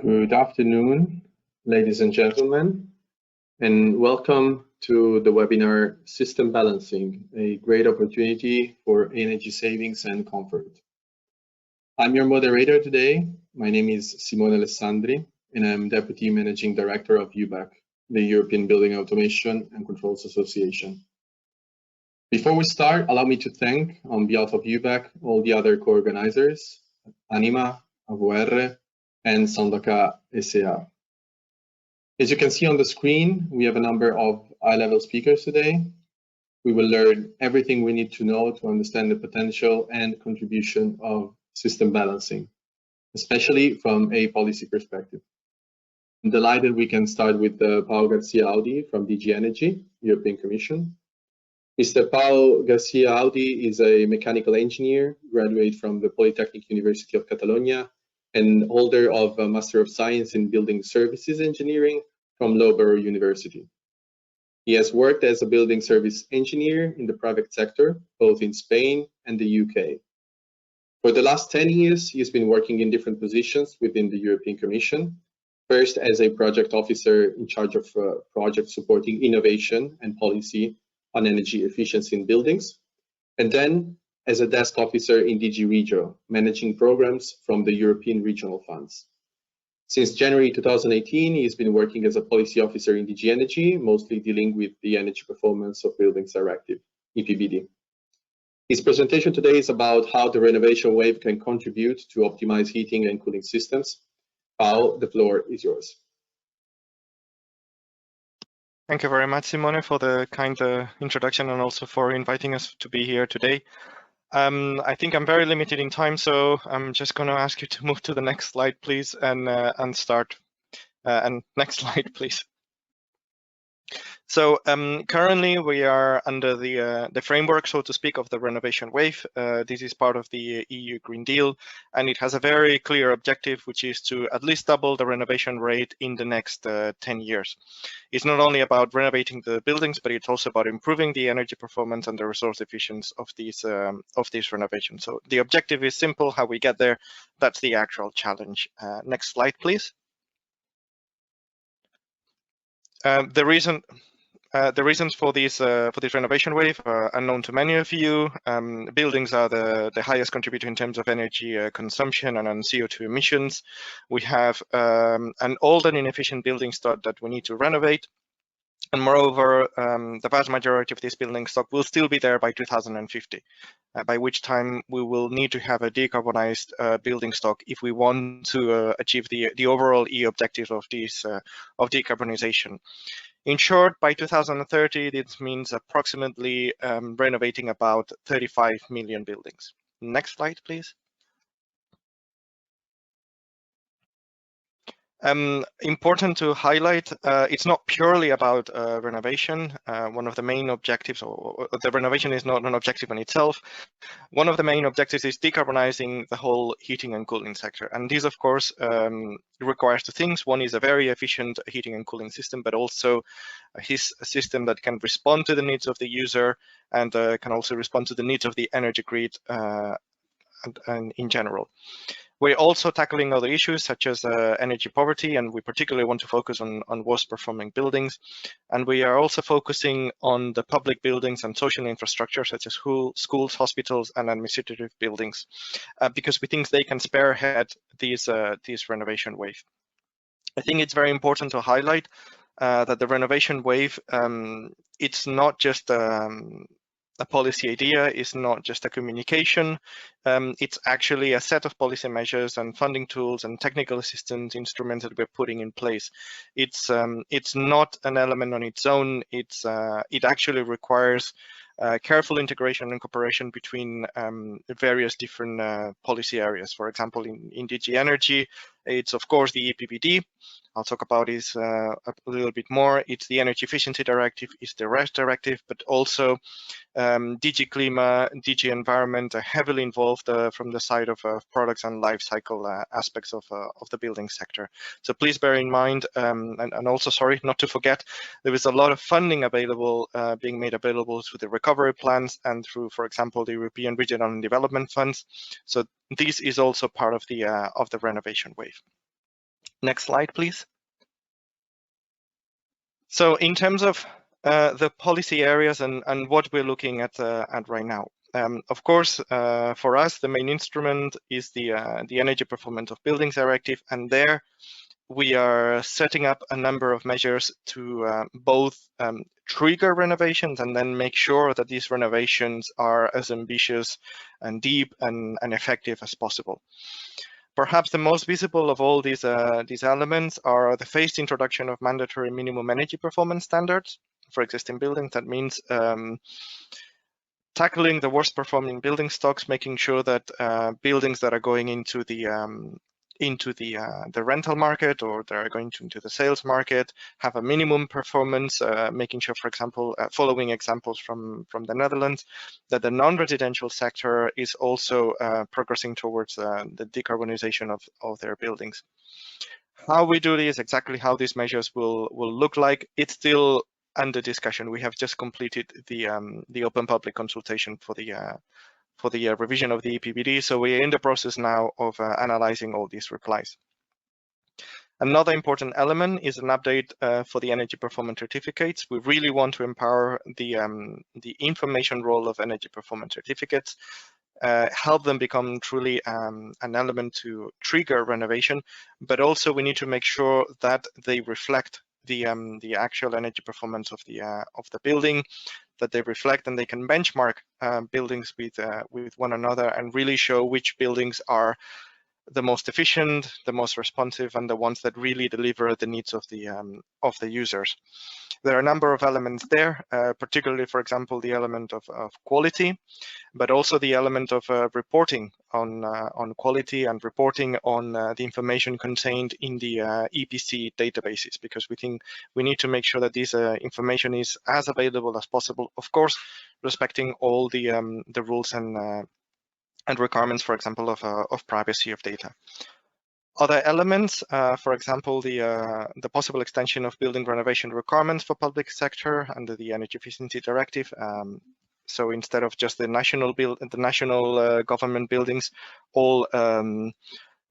Good afternoon, ladies and gentlemen, and welcome to the webinar System Balancing, a great opportunity for energy savings and comfort. I'm your moderator today. My name is Simone Alessandri, and I'm Deputy Managing Director of eu.bac, the European Building Automation and Controls Association. Before we start, allow me to thank, on behalf of eu.bac, all the other co-organizers, Anima, AVR, and Sandaka SA. As you can see on the screen, we have a number of high-level speakers today. We will learn everything we need to know to understand the potential and contribution of system balancing, especially from a policy perspective. I'm delighted we can start with Pau Garcia Audi from DG Energy, European Commission. Mr. Pau Garcia Audi is a mechanical engineer, graduate from the Polytechnic University of Catalonia, and holder of a Master of Science in Building Services Engineering from Loughborough University. He has worked as a building service engineer in the private sector, both in Spain and the UK. For the last 10 years, he has been working in different positions within the European Commission, first as a project officer in charge of projects supporting innovation and policy on energy efficiency in buildings, and then as a desk officer in DG Regio, managing programs from the European regional funds. Since January 2018, he has been working as a policy officer in DG Energy, mostly dealing with the Energy Performance of Buildings Directive, EPBD. His presentation today is about how the renovation wave can contribute to optimize heating and cooling systems. Pau, the floor is yours. Thank you very much, Simone, for the kind introduction and also for inviting us to be here today. I think I'm very limited in time, so I'm just going to ask you to move to the next slide, please, and start. And next slide, please. So currently we are under the framework, so to speak, of the renovation wave. This is part of the EU Green Deal, and it has a very clear objective, which is to at least double the renovation rate in the next 10 years. It's not only about renovating the buildings, but it's also about improving the energy performance and the resource efficiency of these renovations. So the objective is simple. How we get there, that's the actual challenge. Next slide, please. The reasons for this renovation wave are unknown to many of you. Buildings are the highest contributor in terms of energy consumption and on CO2 emissions. We have an old and inefficient building stock that we need to renovate. And moreover, the vast majority of this building stock will still be there by 2050, by which time we will need to have a decarbonized building stock if we want to achieve the overall EU objectives of decarbonization. In short, by 2030, this means approximately renovating about 35 million buildings. Next slide, please. Important to highlight, it's not purely about renovation. One of the main objectives, or the renovation is not an objective in itself. One of the main objectives is decarbonizing the whole heating and cooling sector. And this, of course, requires two things. One is a very efficient heating and cooling system, but also a system that can respond to the needs of the user and can also respond to the needs of the energy grid and in general. We're also tackling other issues such as energy poverty, and we particularly want to focus on worst performing buildings. And we are also focusing on the public buildings and social infrastructure such as schools, hospitals, and administrative buildings, because we think they can spearhead this renovation wave. I think it's very important to highlight that the renovation wave, it's not just a policy idea, is not just a communication. It's actually a set of policy measures and funding tools and technical assistance instruments that we're putting in place. It's not an element on its own. It actually requires careful integration and cooperation between various different policy areas. For example, in DG Energy, it's of course the EPBD. I'll talk about this a little bit more. It's the Energy Efficiency Directive, it's the RES Directive, but also DG Klima, DG Environment are heavily involved from the side of products and life cycle aspects of the building sector. So please bear in mind, and also, sorry, not to forget, there is a lot of funding available, being made available through the recovery plans and through, for example, the European Regional and Development Funds. So this is also part of the renovation wave. Next slide, please. So in terms of the policy areas and what we're looking at right now, of course, for us, the main instrument is the Energy Performance of Buildings Directive, and there we are setting up a number of measures to both trigger renovations and then make sure that these renovations are as ambitious and deep and effective as possible. Perhaps the most visible of all these elements are the phased introduction of mandatory minimum energy performance standards for existing buildings. That means tackling the worst performing building stocks, making sure that buildings that are going into the rental market or they're going into the sales market have a minimum performance, making sure, for example, following examples from the Netherlands, that the non-residential sector is also progressing towards the decarbonization of their buildings. How we do this, exactly how these measures will look like, it's still under discussion. We have just completed the open public consultation for the revision of the EPBD, so we're in the process now of analyzing all these replies. Another important element is an update for the energy performance certificates. We really want to empower the information role of energy performance certificates, help them become truly an element to trigger renovation, but also we need to make sure that they reflect the actual energy performance of the building, that they reflect and they can benchmark buildings with one another and really show which buildings are the most efficient, the most responsive, and the ones that really deliver the needs of the users. There are a number of elements there, particularly, for example, the element of quality, but also the element of reporting on quality and reporting on the information contained in the EPC databases, because we think we need to make sure that this information is as available as possible, of course, respecting all the rules and requirements, for example, of privacy of data. Other elements, for example, the possible extension of building renovation requirements for public sector under the Energy Efficiency Directive. So instead of just the national government buildings, all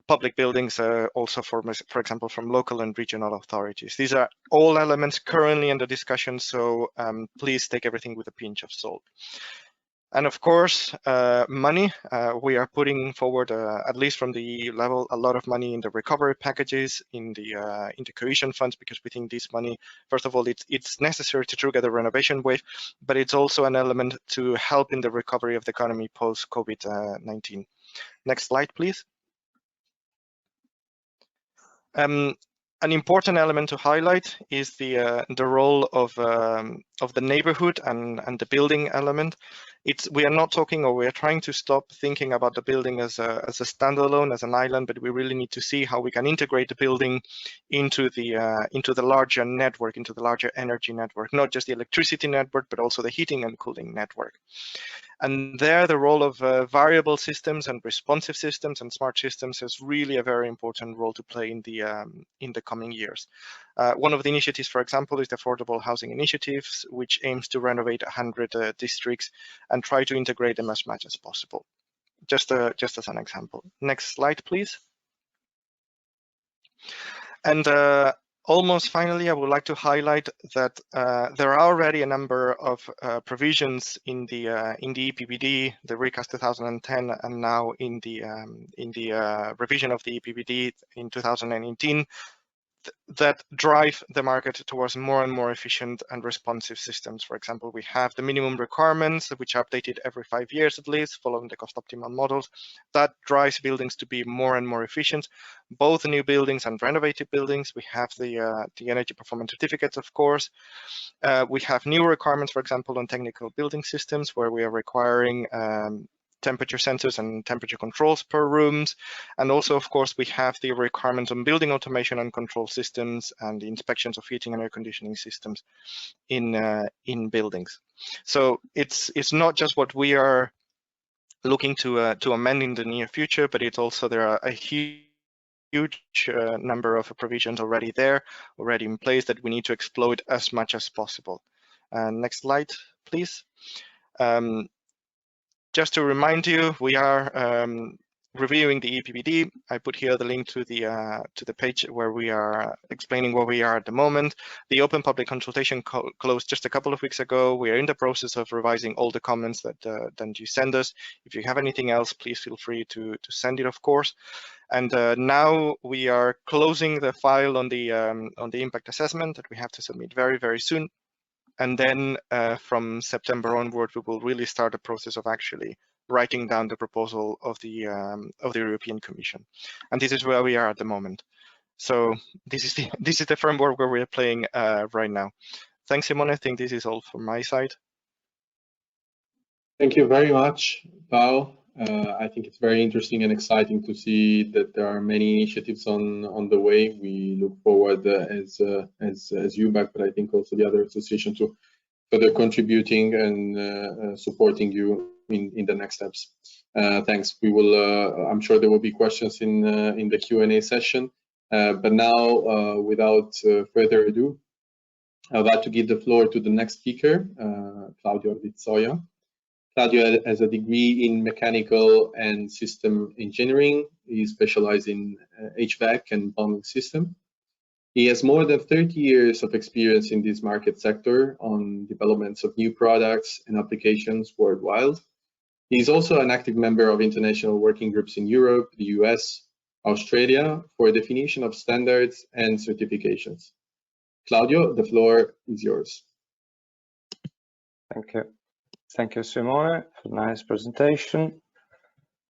public buildings, also for example, from local and regional authorities. These are all elements currently under discussion, so please take everything with a pinch of salt. And of course, money. We are putting forward, at least from the EU level, a lot of money in the recovery packages, in the cohesion funds, because we think this money, first of all, it's necessary to trigger the renovation wave, but it's also an element to help in the recovery of the economy post-COVID-19. Next slide, please. An important element to highlight is the role of the neighborhood and the building element. We are not talking, or we are trying to stop thinking about the building as a standalone, as an island, but we really need to see how we can integrate the building into the larger network, into the larger energy network, not just the electricity network, but also the heating and cooling network. And there, the role of variable systems and responsive systems and smart systems has really a very important role to play in the coming years. One of the initiatives, for example, is the Affordable Housing Initiatives, which aims to renovate 100 districts and try to integrate them as much as possible. Just as an example. Next slide, please. And almost finally, I would like to highlight that there are already a number of provisions in the EPBD, the recast 2010, and now in the revision of the EPBD in 2018, that drive the market towards more and more efficient and responsive systems. For example, we have the minimum requirements, which are updated every 5 years at least, following the cost optimal models. That drives buildings to be more and more efficient, both new buildings and renovated buildings. We have the energy performance certificates, of course. We have new requirements, for example, on technical building systems, where we are requiring temperature sensors and temperature controls per rooms. And also, of course, we have the requirements on building automation and control systems and the inspections of heating and air conditioning systems in buildings. So it's not just what we are looking to amend in the near future, but it's also there are a huge number of provisions already in place that we need to exploit as much as possible. Next slide, please. Just to remind you, we are reviewing the EPBD. I put here the link to the page where we are explaining where we are at the moment. The open public consultation closed just a couple of weeks ago. We are in the process of revising all the comments that you send us. If you have anything else, please feel free to send it, of course. And now we are closing the file on the impact assessment that we have to submit very, very soon. And then from September onward, we will really start the process of actually writing down the proposal of the European Commission. And this is where we are at the moment. So this is the framework where we are playing right now. Thanks, Simone. I think this is all from my side. Thank you very much, Pao. I think it's very interesting and exciting to see that there are many initiatives on the way. We look forward as eu.bac, but I think also the other association to further contributing and supporting you in the next steps. Thanks. We will. I'm sure there will be questions in the Q&A session. But now, without further ado, I'd like to give the floor to the next speaker, Claudio Ardizzoia. Claudio has a degree in mechanical and system engineering. He specializes in HVAC and plumbing system. He has more than 30 years of experience in this market sector on developments of new products and applications worldwide. He is also an active member of international working groups in Europe, the US, Australia for definition of standards and certifications. Claudio, the floor is yours. Thank you. Thank you, Simone, for a nice presentation.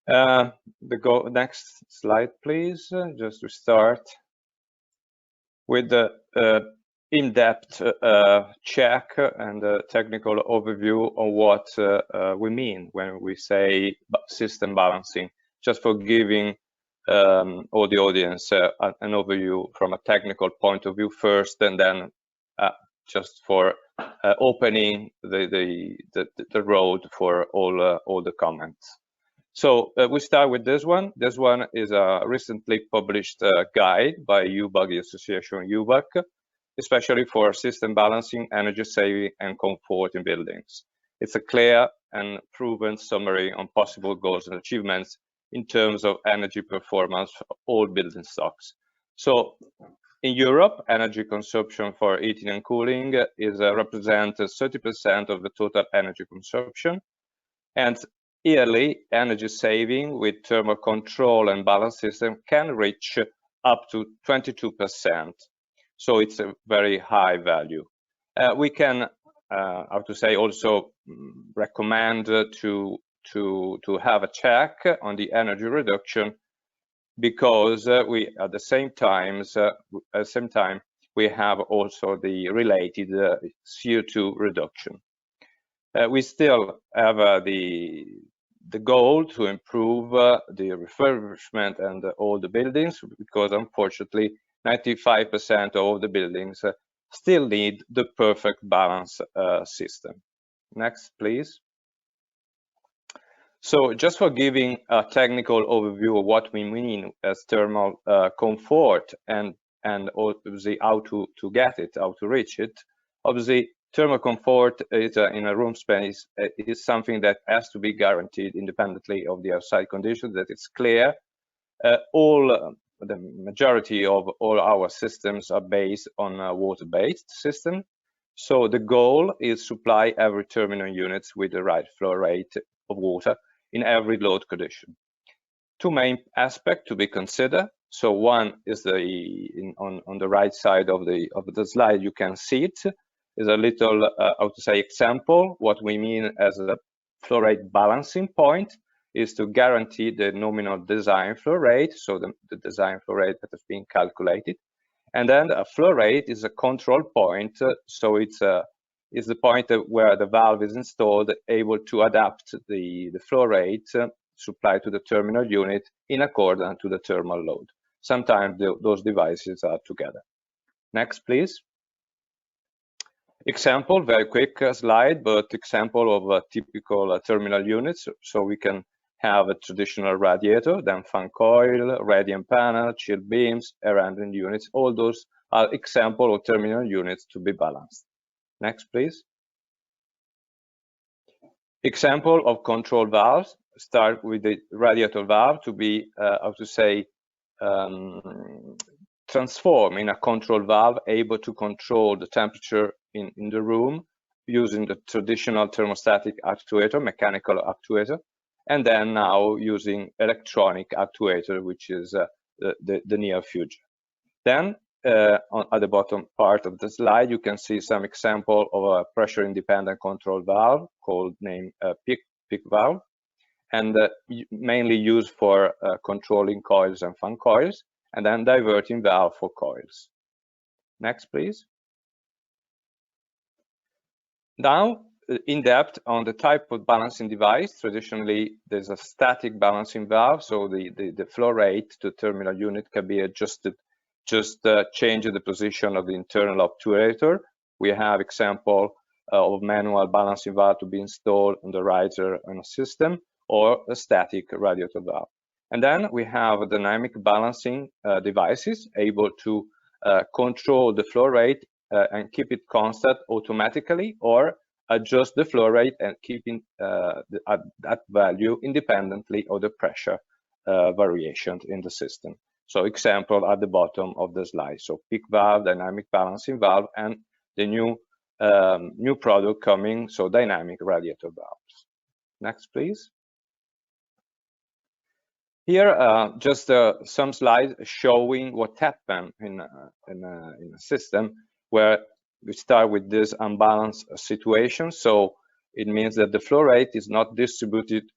Next slide, please. Just to start with the in-depth check and a technical overview of what we mean when we say system balancing, just for giving all the audience an overview from a technical point of view first, and then just for opening the road for all the comments. So we start with this one. This one is a recently published guide by eu.bac, the association eu.bac, especially for system balancing, energy saving, and comfort in buildings. It's a clear and proven summary on possible goals and achievements in terms of energy performance for all building stocks. So in Europe, energy consumption for heating and cooling is represents 30% of the total energy consumption, and yearly energy saving with thermal control and balance system can reach up to 22%. So it's a very high value. We can, how to say, also recommend to have a check on the energy reduction, because we at the same time we have also the related CO2 reduction. We still have the goal to improve the refurbishment and all the buildings, because unfortunately 95% of all the buildings still need the perfect balance system. Next, please. So just for giving a technical overview of what we mean as thermal comfort and obviously how to get it, how to reach it. Obviously, thermal comfort is in a room space is something that has to be guaranteed independently of the outside conditions, that it's clear. The majority of all our systems are based on a water-based system. So the goal is supply every terminal units with the right flow rate of water in every load condition. Two main aspects to be considered. So one is on the right side of the slide, you can see it is a little how to say example. What we mean as a flow rate balancing point is to guarantee the nominal design flow rate, so the design flow rate that has been calculated, and then a flow rate is a control point. So it's the point where the valve is installed, able to adapt the flow rate supplied to the terminal unit in accordance to the thermal load. Sometimes those devices are together. Next, please. Example, very quick slide, but example of typical terminal units. So we can have a traditional radiator, then fan coil, radiant panel, chill beams, air handling units. All those are example of terminal units to be balanced. Next, please. Example of control valves. start with the radiator valve to be, how to say, transform in a control valve able to control the temperature in the room using the traditional thermostatic actuator, mechanical actuator, and then now using electronic actuator, which is the near future. Then at the bottom part of the slide, you can see some example of a pressure independent control valve called peak valve, and mainly used for controlling coils and fan coils, and then diverting valve for coils. Next, please. Now, in depth on the type of balancing device. Traditionally, there's a static balancing valve, so the flow rate to terminal unit can be adjusted, just changing the position of the internal obturator. We have example of manual balancing valve to be installed on the riser on a system, or a static radiator valve. And then we have dynamic balancing devices able to control the flow rate and keep it constant automatically, or adjust the flow rate and keeping that value independently of the pressure variations in the system. So example at the bottom of the slide. So peak valve, dynamic balancing valve, and the new product coming, so dynamic radiator valves. Next, please. Here, just some slides showing what happened in a system where we start with this unbalanced situation. So it means that the flow rate is not distributed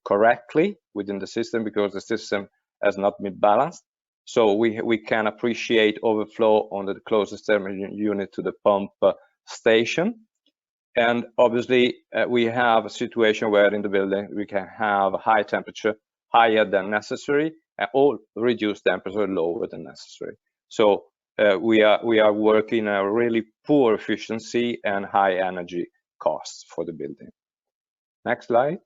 correctly within the system because the system has not been balanced. So we can appreciate overflow on the closest terminal unit to the pump station. And obviously, we have a situation where in the building we can have high temperature higher than necessary, or reduced temperature lower than necessary. So we are working a really poor efficiency and high energy costs for the building. Next slide.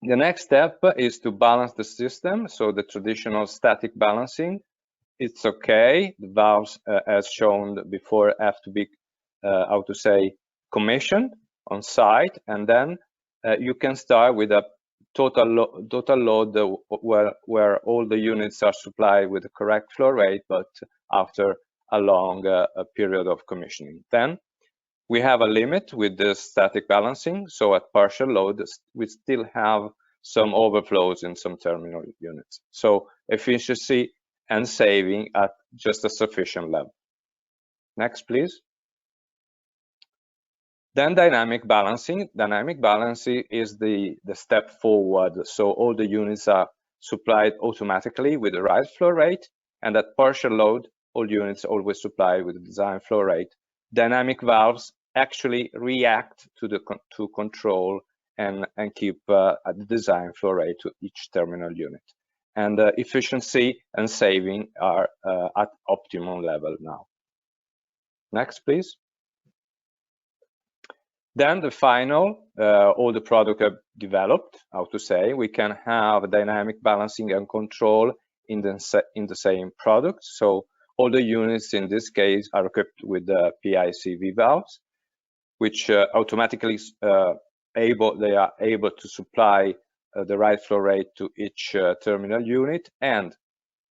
The next step is to balance the system. So the traditional static balancing, it's okay. The valves, as shown before, have to be, how to say, commissioned on site, and then you can start with a total load where all the units are supplied with the correct flow rate, but after a long period of commissioning. Then we have a limit with the static balancing. So at partial load, we still have some overflows in some terminal units. So efficiency and saving at just a sufficient level. Next, please. Then dynamic balancing. Dynamic balancing is the step forward. So all the units are supplied automatically with the right flow rate, and at partial load, all units always supplied with the design flow rate. Dynamic valves actually react to control and keep the design flow rate to each terminal unit. And efficiency and saving are at optimum level now. Next, please. Then the final, all the product are developed, how to say, we can have dynamic balancing and control in the same product. So all the units in this case are equipped with the PICV valves, which automatically they are able to supply the right flow rate to each terminal unit. And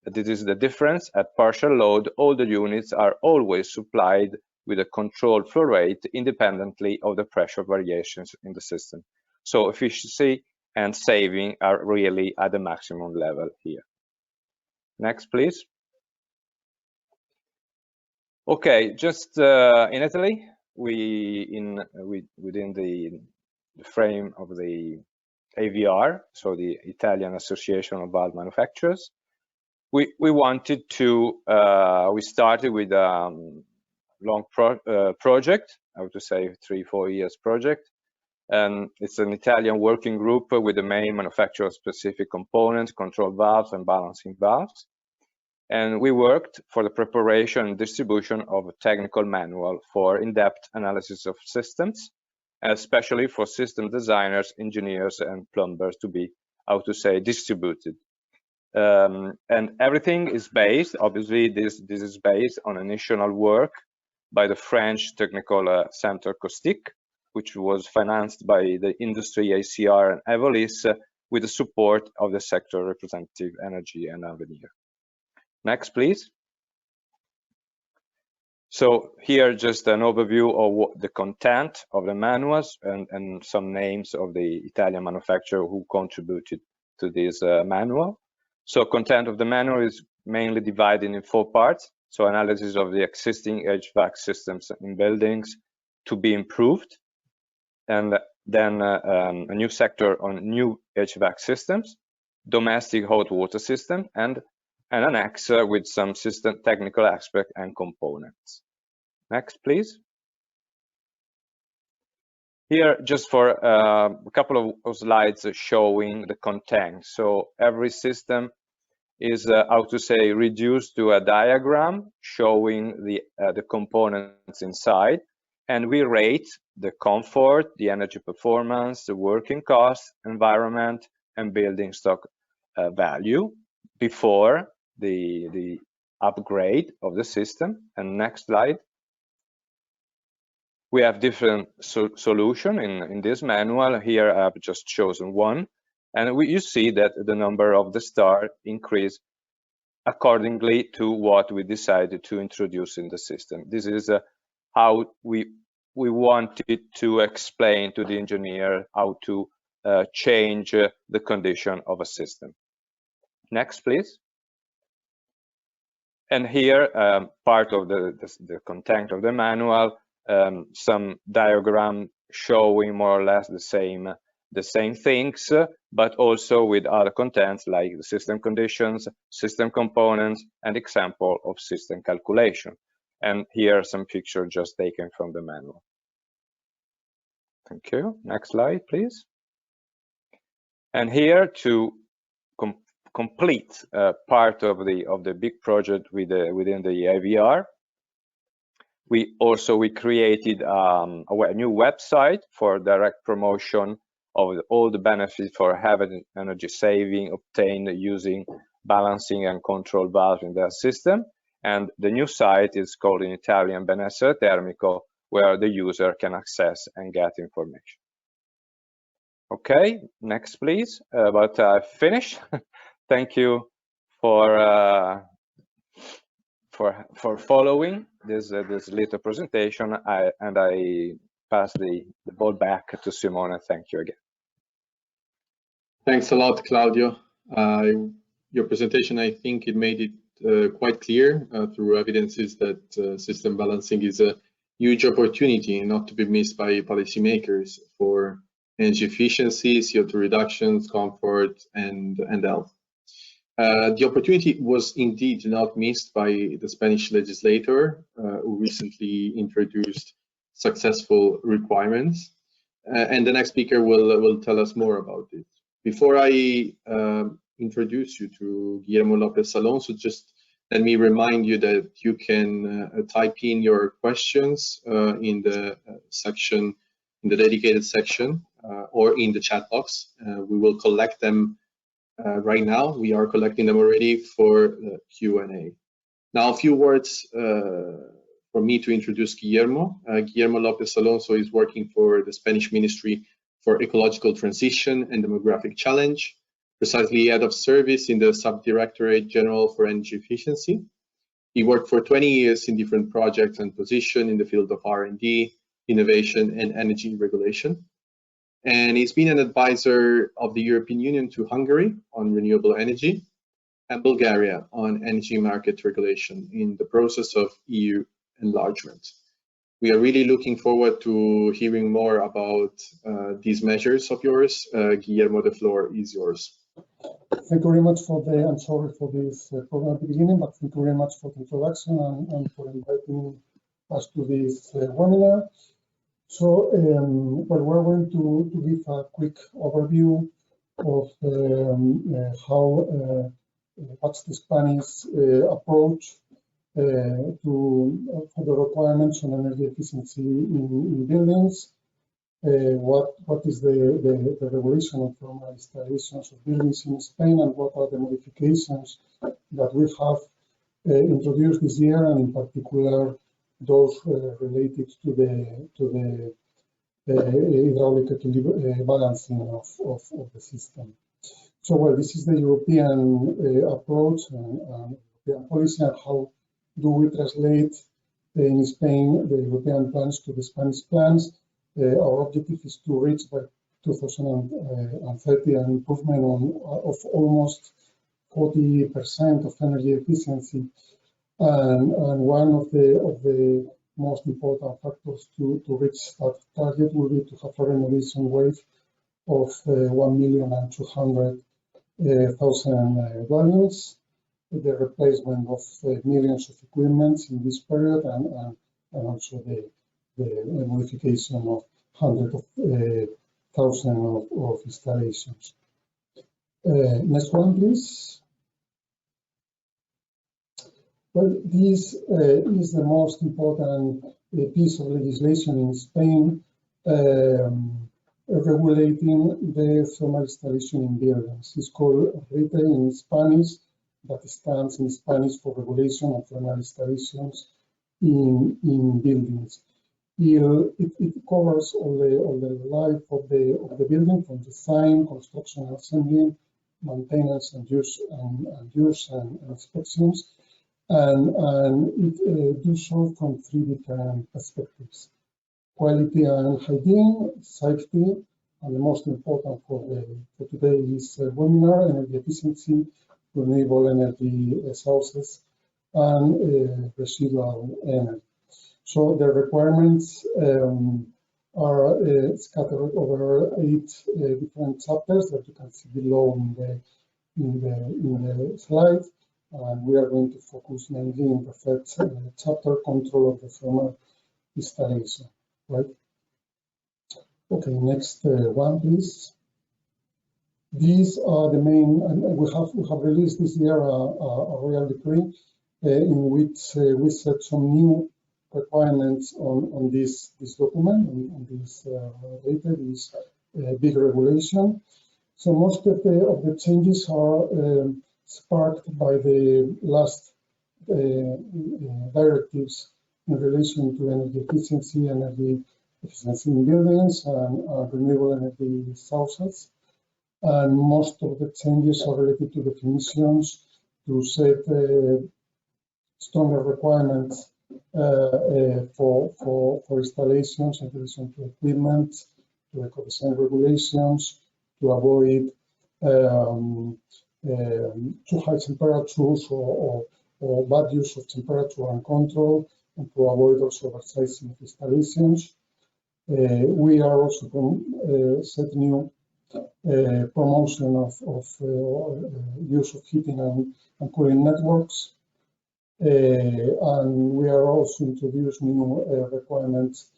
this is the difference. At partial load, all the units are always supplied with a controlled flow rate independently of the pressure variations in the system. So efficiency and saving are really at the maximum level here. Next, please. Okay, just in Italy, within the frame of the AVR, so the Italian Association of Valve Manufacturers, we wanted to, we started with long project, I would say 3-4 years project, and it's an Italian working group with the main manufacturer specific components, control valves and balancing valves. And we worked for the preparation and distribution of a technical manual for in-depth analysis of systems, especially for system designers, engineers, and plumbers to be, how to say, distributed. And everything is based, obviously, this is based on initial work by the French Technical Center Caustic, which was financed by the industry, ACR and Evolis, with the support of the sector representative Energy and Avenir. Next, please. So here just an overview of what the content of the manuals and some names of the Italian manufacturer who contributed to this manual. So content of the manual is mainly divided in 4 parts. So analysis of the existing HVAC systems in buildings to be improved, and then a new sector on new HVAC systems, domestic hot water system, and an annex with some system technical aspect and components. Next, please. Here, just for a couple of slides showing the content. So every system is, how to say, reduced to a diagram showing the components inside, and we rate the comfort, the energy performance, the working cost, environment, and building stock value before the upgrade of the system. And next slide. We have different solutions in this manual. Here I've just chosen one, and you see that the number of the star increase accordingly to what we decided to introduce in the system. This is how we wanted to explain to the engineer how to change the condition of a system. Next, please. And here, part of the content of the manual, some diagram showing more or less the same things, but also with other contents like the system conditions, system components, and example of system calculation. And here are some pictures just taken from the manual. Thank you. Next slide, please. And here to complete part of the big project within the IVR, we created a new website for direct promotion of all the benefits for having energy saving obtained using balancing and control valve in their system. And the new site is called in Italian Benessere Termico, where the user can access and get information. Okay, next please. But I've finished. Thank you for following this little presentation. I pass the ball back to Simone. Thank you again. Thanks a lot, Claudio. Your presentation, I think it made it quite clear through evidences that system balancing is a huge opportunity not to be missed by policymakers for energy efficiency, CO2 reductions, comfort, and health. The opportunity was indeed not missed by the Spanish legislator, who recently introduced successful requirements. And the next speaker will tell us more about it. Before I introduce you to Guillermo López Alonso, just let me remind you that you can type in your questions in the section, in the dedicated section, or in the chat box. We will collect them right now. We are collecting them already for Q&A. Now, a few words for me to introduce Guillermo. Guillermo López Alonso is working for the Spanish Ministry for Ecological Transition and Demographic Challenge, precisely head of service in the Subdirectorate General for Energy Efficiency. He worked for 20 years in different projects and positions in the field of R&D, innovation, and energy regulation. And he's been an advisor of the European Union to Hungary on renewable energy and Bulgaria on energy market regulation in the process of EU enlargement. We are really looking forward to hearing more about these measures of yours. Guillermo, the floor is yours. Thank you very much for the, I'm sorry for this program at the beginning, but thank you very much for the introduction and for inviting us to this webinar. So, well, we're going to give a quick overview of how, what's the Spanish approach for the requirements on energy efficiency in buildings. What is the regulation of thermal installations of buildings in Spain, and what are the modifications that we have introduced this year, and in particular those related to the hydraulic balancing of the system. So, well, this is the European approach and European policy, and how do we translate in Spain the European plans to the Spanish plans. Our objective is to reach by 2030 an improvement of almost 40% of energy efficiency, and one of the most important factors to reach that target will be to have a renovation wave of 1,200,000 dwellings, the replacement of millions of equipments in this period, and also the modification of hundreds of thousands of installations. Next one, please. Well, this is the most important piece of legislation in Spain regulating the thermal installation in buildings. It's called RITE in Spanish, that stands in Spanish for Regulation of Thermal Installations in Buildings. It covers all the life of the building, from design, construction, assembly, maintenance, and use and inspections. And it does so from three different perspectives: quality and hygiene, safety, and the most important for today's webinar, energy efficiency, renewable energy sources, and residual energy. So the requirements are scattered over 8 different chapters that you can see below in the slide. And we are going to focus mainly in the third chapter, control of the thermal installation, right? Okay, next one, please. These are the main, and we have released this year a royal decree in which we set some new requirements on this document, on this data, this big regulation. So most of the changes are sparked by the last directives in relation to energy efficiency in buildings, and renewable energy sources. And most of the changes are related to definitions, to set stronger requirements for installations in relation to equipment, to eco-design regulations, to avoid too high temperatures or bad use of temperature and control, and to avoid also oversizing of installations. We are also set new promotion of use of heating and cooling networks. And we are also introducing new requirements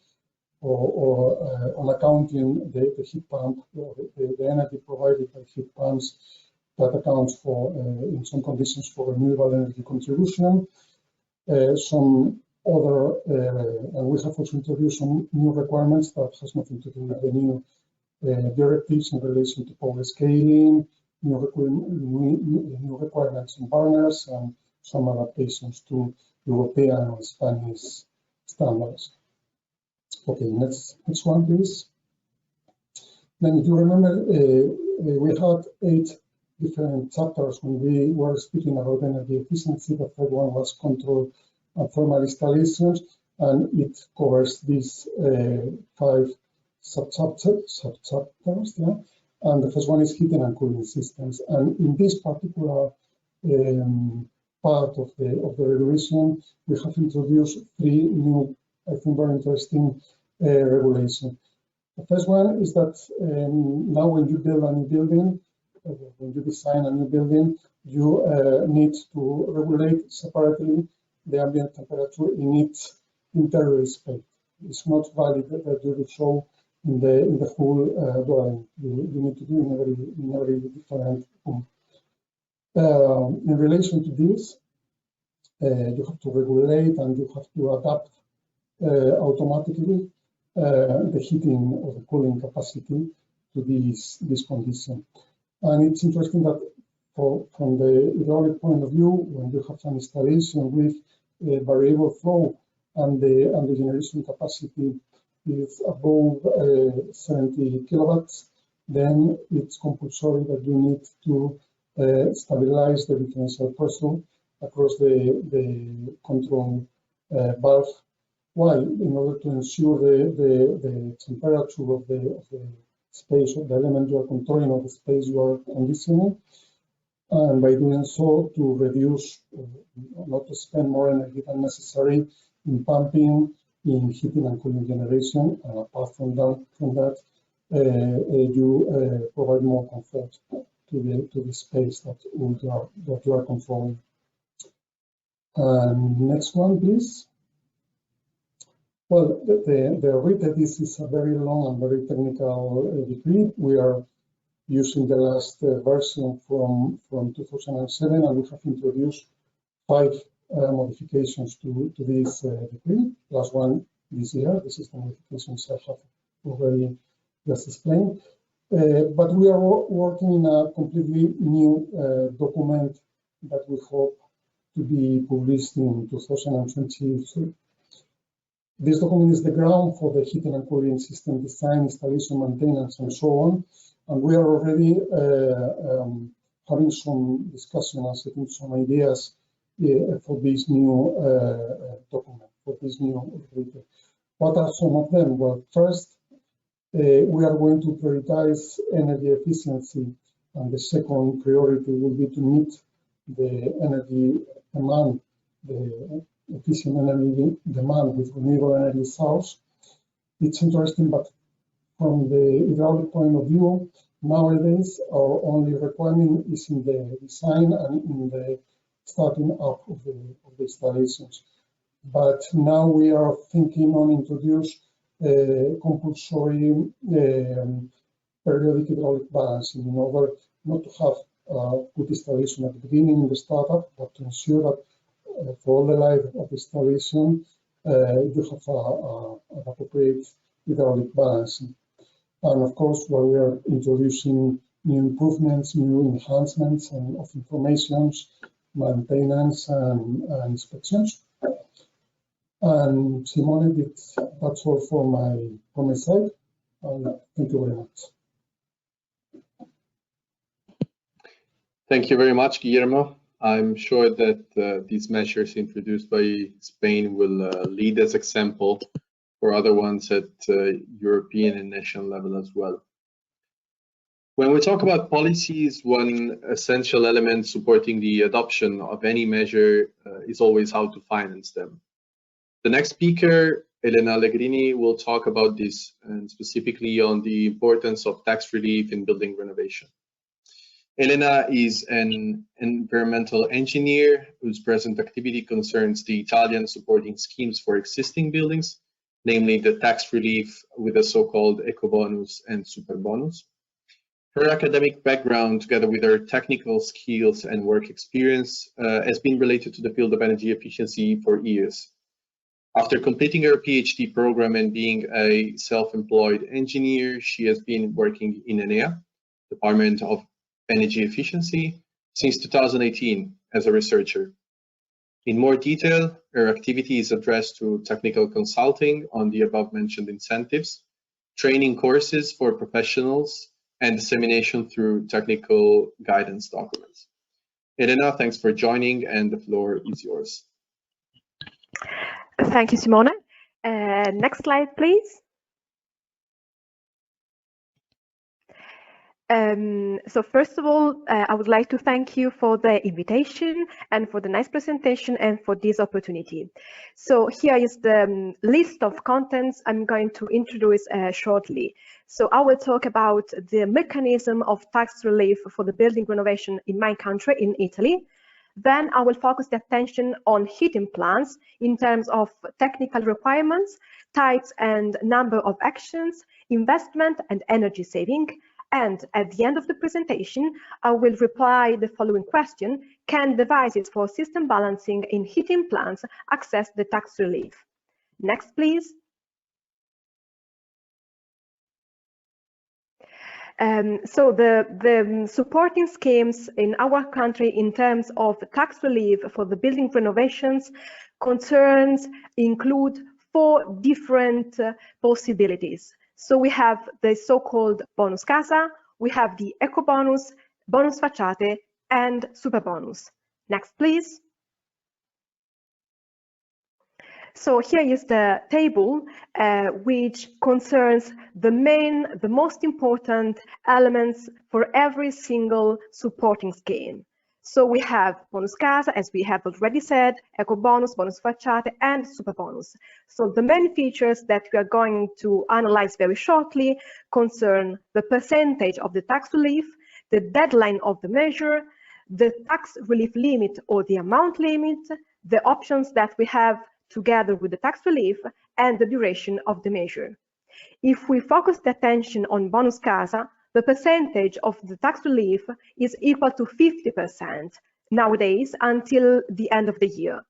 on accounting the heat pump, or the energy provided by heat pumps, that accounts for, in some conditions, for renewable energy contribution. Some other, and we have also introduced some new requirements that has nothing to do with the new directives in relation to power scaling, new requirements on burners, and some adaptations to European and Spanish standards. Okay, next one, please. Then, if you remember, we had 8 different chapters when we were speaking about energy efficiency. The third one was control and thermal installations, and it covers these 5 subchapters. Yeah? And the first one is heating and cooling systems. And in this particular part of the regulation, we have introduced 3 new, I think, very interesting regulations. The first one is that now when you build a new building, when you design a new building, you need to regulate separately the ambient temperature in its interior space. It's not valid that you do so in the whole dwelling. You need to do in every different room. In relation to this, you have to regulate and you have to adapt automatically the heating or the cooling capacity to this condition. And it's interesting that from the hydraulic point of view, when you have an installation with variable flow and the generation capacity is above 70 kilowatts, then it's compulsory that you need to stabilize the differential pressure across the control valve. Why? In order to ensure the temperature of the space, of the element you are controlling, or the space you are conditioning, and by doing so to reduce, not to spend more energy than necessary in pumping, in heating and cooling generation, and apart from that, you provide more comfort to the space that you are controlling. Next one, please. Well, this is a very long and very technical decree. We are using the last version from 2007, and we have introduced 5 modifications to this decree, plus one this year. This is the modifications I have already just explained. But we are working in a completely new document that we hope to be published in 2023. This document is the ground for the heating and cooling system design, installation, maintenance, and so on. And we are already having some discussion and setting some ideas for this new document, for this new data. What are some of them? Well, first, we are going to prioritize energy efficiency, and the second priority will be to meet the energy demand, the efficient energy demand with renewable energy source. It's interesting, but from the hydraulic point of view, nowadays our only requirement is in the design and in the starting up of the installations. But now we are thinking on introduce compulsory periodic hydraulic balancing in order not to have good installation at the beginning in the startup, but to ensure that for all the life of the installation, you have an appropriate hydraulic balancing. And of course, while we are introducing new improvements, new enhancements and of informations, maintenance and inspections. And Simone, that's all from my side. Thank you very much. Thank you very much, Guillermo. I'm sure that these measures introduced by Spain will lead as example for other ones at European and national level as well. When we talk about policies, one essential element supporting the adoption of any measure is always how to finance them. The next speaker, Elena Allegrini, will talk about this, and specifically on the importance of tax relief in building renovation. Elena is an environmental engineer whose present activity concerns the Italian supporting schemes for existing buildings, namely the tax relief with the so-called eco-bonus and super-bonus. Her academic background, together with her technical skills and work experience, has been related to the field of energy efficiency for years. After completing her PhD program and being a self-employed engineer, she has been working in ENEA, Department of Energy Efficiency, since 2018 as a researcher. In more detail, her activity is addressed to technical consulting on the above-mentioned incentives, training courses for professionals, and dissemination through technical guidance documents. Elena, thanks for joining, and the floor is yours. Thank you, Simone. Next slide, please. So first of all, I would like to thank you for the invitation and for the nice presentation and for this opportunity. So here is the list of contents I'm going to introduce shortly. So I will talk about the mechanism of tax relief for the building renovation in my country, in Italy. Then I will focus the attention on heating plans in terms of technical requirements, types and number of actions, investment and energy saving. And at the end of the presentation, I will reply the following question: can devices for system balancing in heating plants access the tax relief? Next, please. So the supporting schemes in our country in terms of tax relief for the building renovations concerns include 4 different possibilities. So we have the so-called bonus casa, we have the eco bonus, bonus facciate, and super bonus. Next, please. So here is the table which concerns the most important elements for every single supporting scheme. So we have bonus casa, as we have already said, eco bonus, bonus facciate, and super bonus. So the main features that we are going to analyze very shortly concern the percentage of the tax relief, the deadline of the measure, the tax relief limit or the amount limit, the options that we have together with the tax relief, and the duration of the measure. If we focus the attention on bonus casa, the percentage of the tax relief is equal to 50% nowadays until the end of the year.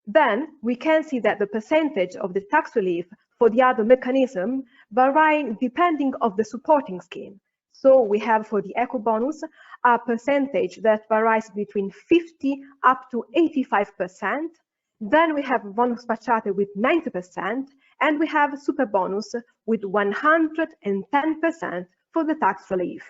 Then we can see that the percentage of the tax relief for the other mechanism vary depending on the supporting scheme. So we have for the eco bonus a percentage that varies between 50 up to 85%. Then we have bonus facciate with 90%, and we have super bonus with 110% for the tax relief.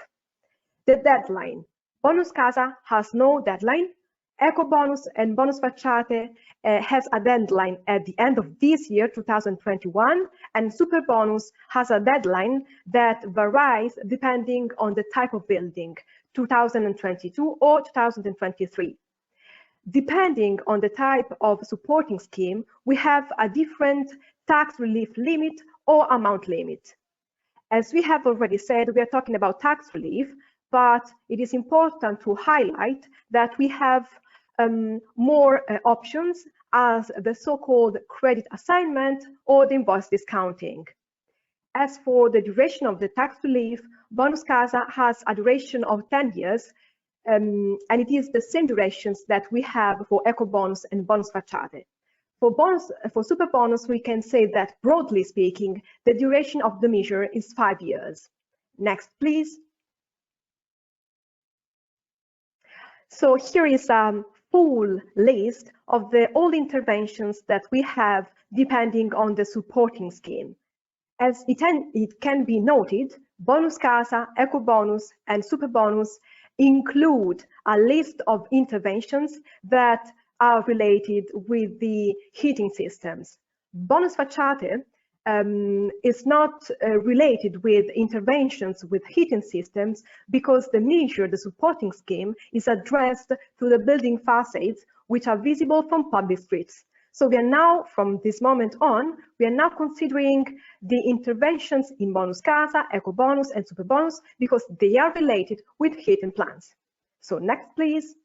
The deadline. Bonus casa has no deadline. Eco bonus and bonus facciate has a deadline at the end of this year, 2021, and super bonus has a deadline that varies depending on the type of building, 2022 or 2023. Depending on the type of supporting scheme, we have a different tax relief limit or amount limit. As we have already said, we are talking about tax relief, but it is important to highlight that we have more options as the so-called credit assignment or the invoice discounting. As for the duration of the tax relief, bonus casa has a duration of 10 years, and it is the same durations that we have for eco bonus and bonus facciate. For super bonus, we can say that broadly speaking, the duration of the measure is 5 years. Next, please. So here is a full list of all interventions that we have depending on the supporting scheme. As it can be noted, bonus casa, eco bonus, and super bonus include a list of interventions that are related with the heating systems. Bonus facciate is not related with interventions with heating systems because the measure, the supporting scheme, is addressed to the building facades which are visible from public streets. So we are now, from this moment on, we are now considering the interventions in bonus casa, eco bonus, and super bonus because they are related with heating plants. So next, please.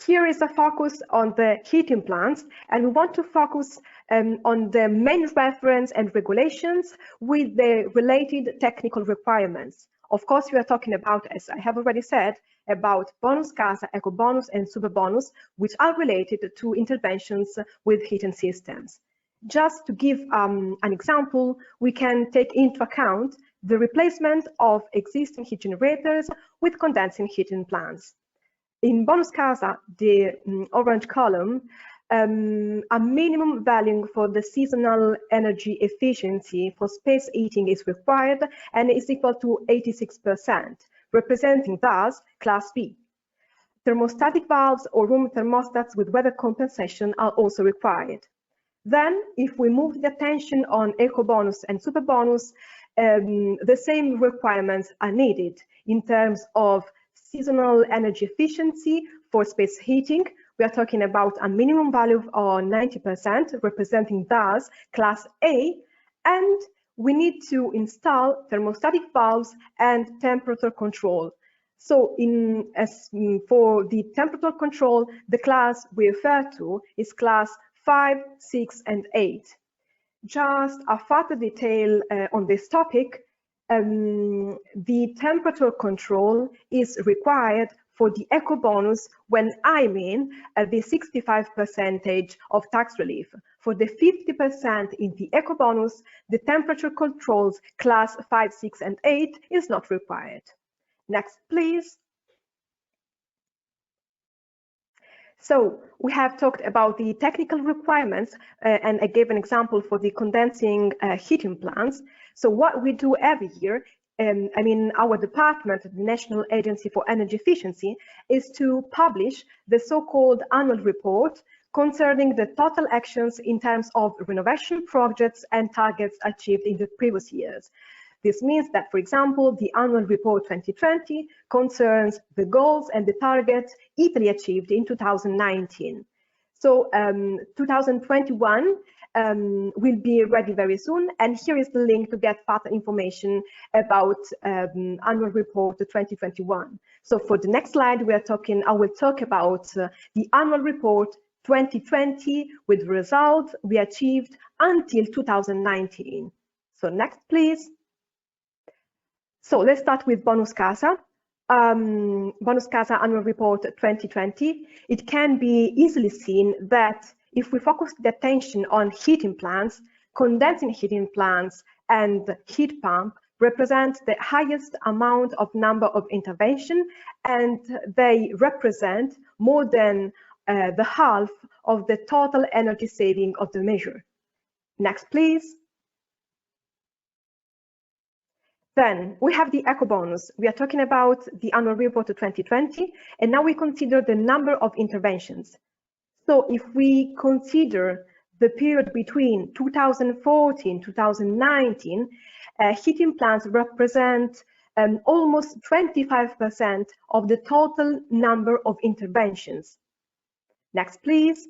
Here is a focus on the heating plants, and we want to focus on the main reference and regulations with the related technical requirements. Of course, we are talking about, as I have already said, about bonus casa, eco bonus, and super bonus, which are related to interventions with heating systems. Just to give an example, we can take into account the replacement of existing heat generators with condensing heating plants. In bonus casa, the orange column, a minimum value for the seasonal energy efficiency for space heating is required and is equal to 86%, representing thus class B. Thermostatic valves or room thermostats with weather compensation are also required. Then, if we move the attention on eco bonus and super bonus, the same requirements are needed in terms of seasonal energy efficiency for space heating. We are talking about a minimum value of 90%, representing thus class A, and we need to install thermostatic valves and temperature control. So for the temperature control, the class we refer to is class 5, 6, and 8. Just a further detail on this topic, the temperature control is required for the eco bonus when I mean the 65% of tax relief. For the 50% in the eco bonus, the temperature controls class 5, 6, and 8 is not required. Next, please. So we have talked about the technical requirements, and I gave an example for the condensing heating plants. So what we do every year, I mean, our department, the National Agency for Energy Efficiency, is to publish the so-called annual report concerning the total actions in terms of renovation projects and targets achieved in the previous years. This means that, for example, the annual report 2020 concerns the goals and the targets Italy achieved in 2019. So 2021 will be ready very soon, and here is the link to get further information about annual report 2021. So for the next slide, I will talk about the annual report 2020 with results we achieved until 2019. So next, please. So let's start with Bonus Casa. Bonus Casa Annual Report 2020. It can be easily seen that if we focus the attention on heating plants, condensing heating plants and heat pump represent the highest amount of number of intervention, and they represent more than the half of the total energy saving of the measure. Next, please. Then we have the eco bonus. We are talking about the annual report of 2020, and now we consider the number of interventions. So if we consider the period between 2014 2019, heating plants represent almost 25% of the total number of interventions. Next, please.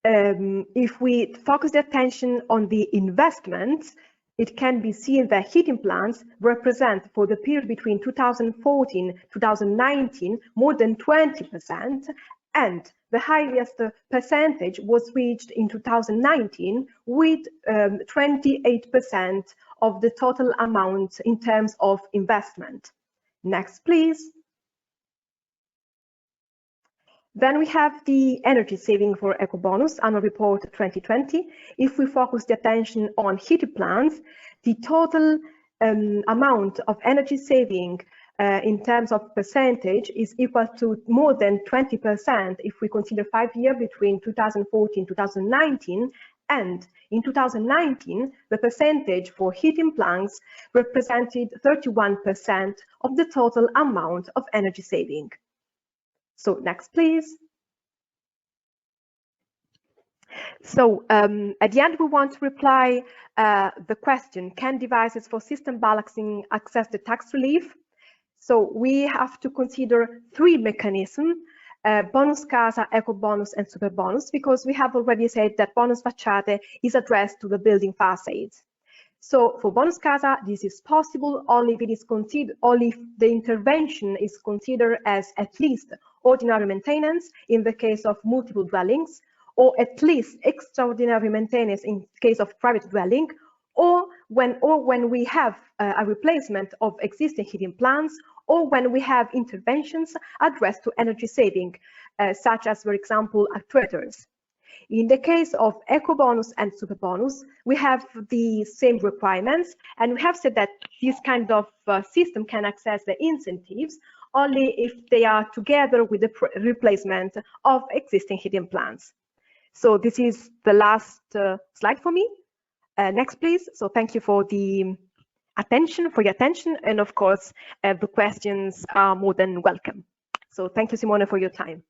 If we focus the attention on the investments, it can be seen that heating plants represent, for the period between 2014-2019, more than 20%, and the highest percentage was reached in 2019 with 28% of the total amount in terms of investment. Next, please. Then we have the energy saving for eco bonus annual report 2020. If we focus the attention on heating plants, the total amount of energy saving in terms of percentage is equal to more than 20% if we consider 5 years between 2014-2019, and in 2019 the percentage for heating plants represented 31% of the total amount of energy saving. So next, please. So at the end, we want to reply the question, can devices for system balancing access the tax relief? So we have to consider 3 mechanisms, bonus casa, eco bonus, and super bonus, because we have already said that bonus facciate is addressed to the building facades. So for bonus casa, this is possible only if it is considered, only if the intervention is considered as at least ordinary maintenance in the case of multiple dwellings, or at least extraordinary maintenance in case of private dwelling, or when we have a replacement of existing heating plants, or when we have interventions addressed to energy saving, such as, for example, actuators. In the case of eco bonus and super bonus, we have the same requirements, and we have said that this kind of system can access the incentives only if they are together with the replacement of existing heating plants. So this is the last slide for me. Next, please. So thank you for the attention, and of course, the questions are more than welcome. So thank you, Simone, for your time.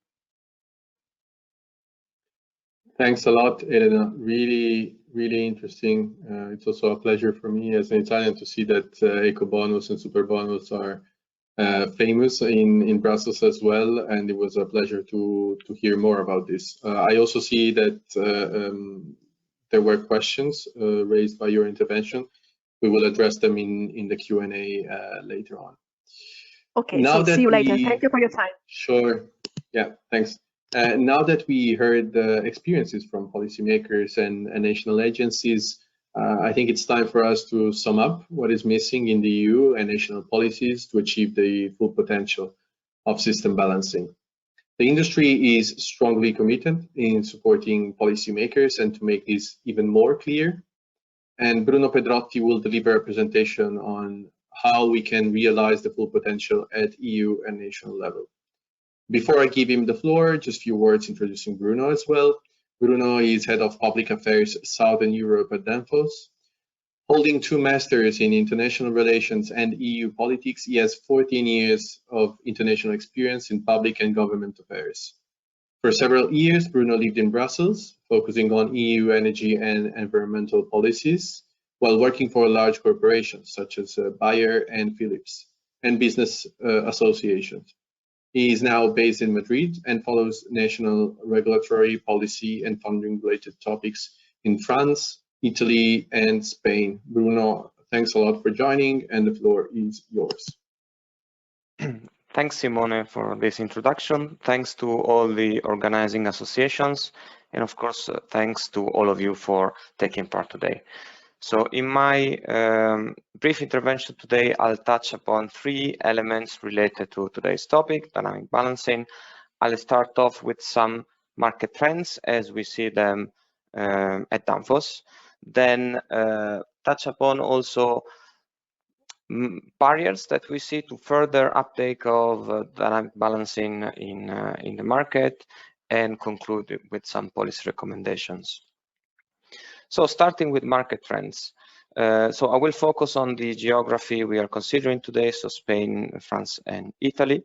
Thanks a lot, Elena. Really, really interesting. It's also a pleasure for me as an Italian to see that eco bonus and super bonus are famous in Brussels as well, and it was a pleasure to hear more about this. I also see that there were questions raised by your intervention. We will address them in the Q&A later on. Okay, so see you later. Thank you for your time. Sure. Yeah, thanks. Now that we heard the experiences from policymakers and national agencies, I think it's time for us to sum up what is missing in the EU and national policies to achieve the full potential of system balancing. The industry is strongly committed in supporting policymakers and to make this even more clear. And Bruno Pedrotti will deliver a presentation on how we can realize the full potential at EU and national level. Before I give him the floor, just a few words introducing Bruno as well. Bruno is Head of Public Affairs Southern Europe at Danfoss. Holding 2 masters in international relations and EU politics, he has 14 years of international experience in public and government affairs. For several years, Bruno lived in Brussels, focusing on EU energy and environmental policies, while working for large corporations such as Bayer and Philips, and business associations. He is now based in Madrid and follows national regulatory policy and funding-related topics in France, Italy, and Spain. Bruno, thanks a lot for joining, and the floor is yours. Thanks, Simone, for this introduction. Thanks to all the organizing associations, and of course, thanks to all of you for taking part today. So in my brief intervention today, I'll touch upon 3 elements related to today's topic, dynamic balancing. I'll start off with some market trends as we see them at Danfoss. Then touch upon also barriers that we see to further uptake of dynamic balancing in the market, and conclude with some policy recommendations. So starting with market trends. So I will focus on the geography we are considering today, so Spain, France, and Italy.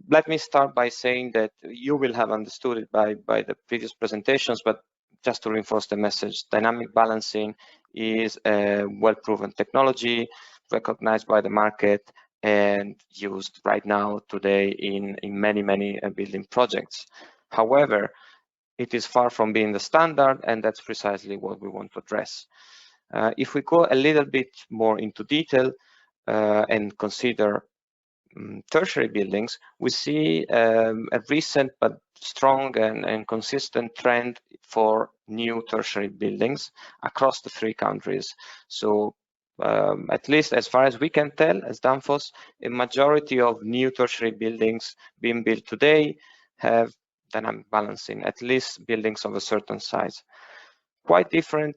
Let me start by saying that you will have understood it by the previous presentations, but just to reinforce the message, dynamic balancing is a well-proven technology, recognized by the market and used right now today in many building projects. However, it is far from being the standard, and that's precisely what we want to address. If we go a little bit more into detail and consider tertiary buildings, we see a recent but strong and consistent trend for new tertiary buildings across the 3 countries. So at least as far as we can tell, as Danfoss, a majority of new tertiary buildings being built today have dynamic balancing, at least buildings of a certain size. Quite different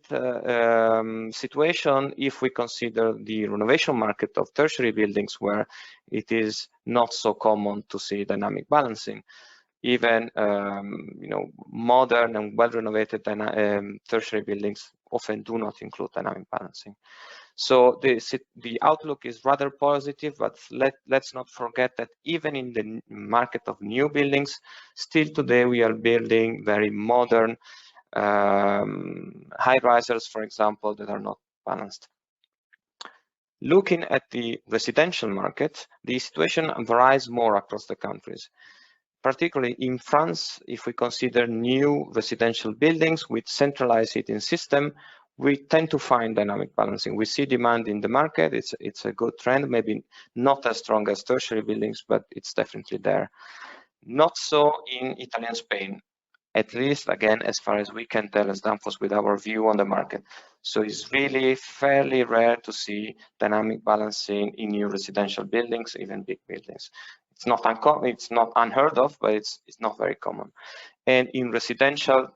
situation if we consider the renovation market of tertiary buildings, where it is not so common to see dynamic balancing. Even modern and well-renovated tertiary buildings often do not include dynamic balancing. So the outlook is rather positive, but let's not forget that even in the market of new buildings, still today we are building very modern high-risers, for example, that are not balanced. Looking at the residential market, the situation varies more across the countries. Particularly in France, if we consider new residential buildings with centralized heating system, we tend to find dynamic balancing. We see demand in the market. It's a good trend, maybe not as strong as tertiary buildings, but it's definitely there. Not so in Italy and Spain, at least, again, as far as we can tell as Danfoss with our view on the market. So it's really fairly rare to see dynamic balancing in new residential buildings, even big buildings. It's not uncommon, it's not unheard of, but it's not very common. And in residential,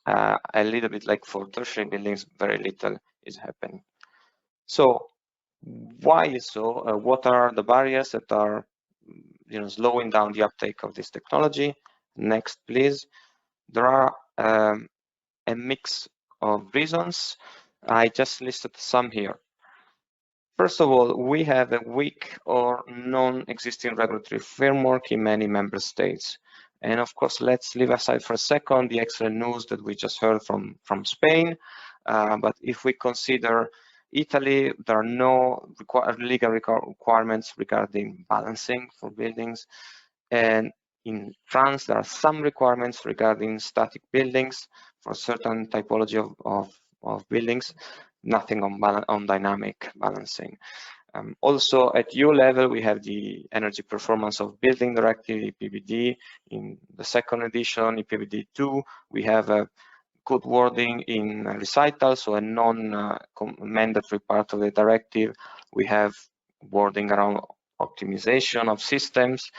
a little bit like for tertiary buildings, very little is happening. So why is so? What are the barriers that are slowing down the uptake of this technology? Next, please. There are a mix of reasons. I just listed some here. First of all, we have a weak or non-existing regulatory framework in many member states. And of course, let's leave aside for a second the excellent news that we just heard from Spain. But if we consider Italy, there are no legal requirements regarding balancing for buildings. And in France, there are some requirements regarding static buildings for certain typology of buildings, nothing on dynamic balancing. Also at EU level, we have the Energy Performance of Building Directive, EPBD. In the 2nd edition, EPBD 2, we have a good wording in recital, so a non-mandatory part of the directive. We have wording around optimization of systems.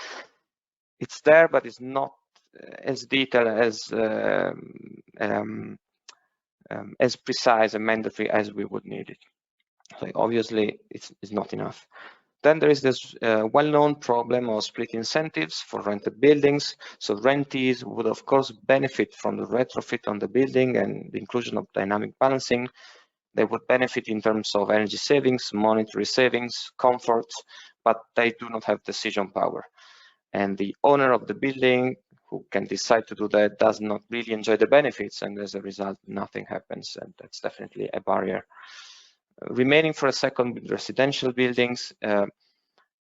It's there, but it's not as detailed as precise and mandatory as we would need it. So obviously, it's not enough. Then there is this well-known problem of split incentives for rented buildings. So rentees would, of course, benefit from the retrofit on the building and the inclusion of dynamic balancing. They would benefit in terms of energy savings, monetary savings, comfort, but they do not have decision power. And the owner of the building, who can decide to do that, does not really enjoy the benefits, and as a result, nothing happens, and that's definitely a barrier. Remaining for a second with residential buildings,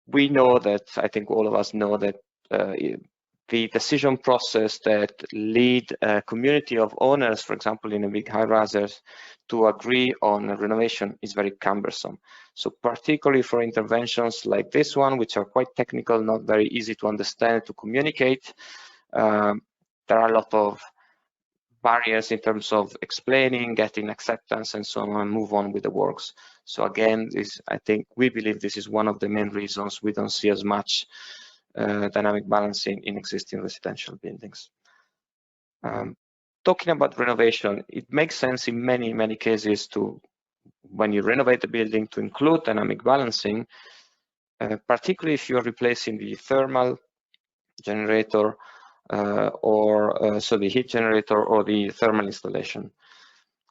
we know that, I think all of us know that the decision process that lead a community of owners, for example, in a big high-rises, to agree on a renovation is very cumbersome. So particularly for interventions like this one, which are quite technical, not very easy to understand, to communicate, there are a lot of barriers in terms of explaining, getting acceptance, and so on, and move on with the works. So again, I think we believe this is one of the main reasons we don't see as much dynamic balancing in existing residential buildings. Talking about renovation, it makes sense in many cases to, when you renovate the building, to include dynamic balancing, particularly if you are replacing the thermal generator so the heat generator or the thermal installation.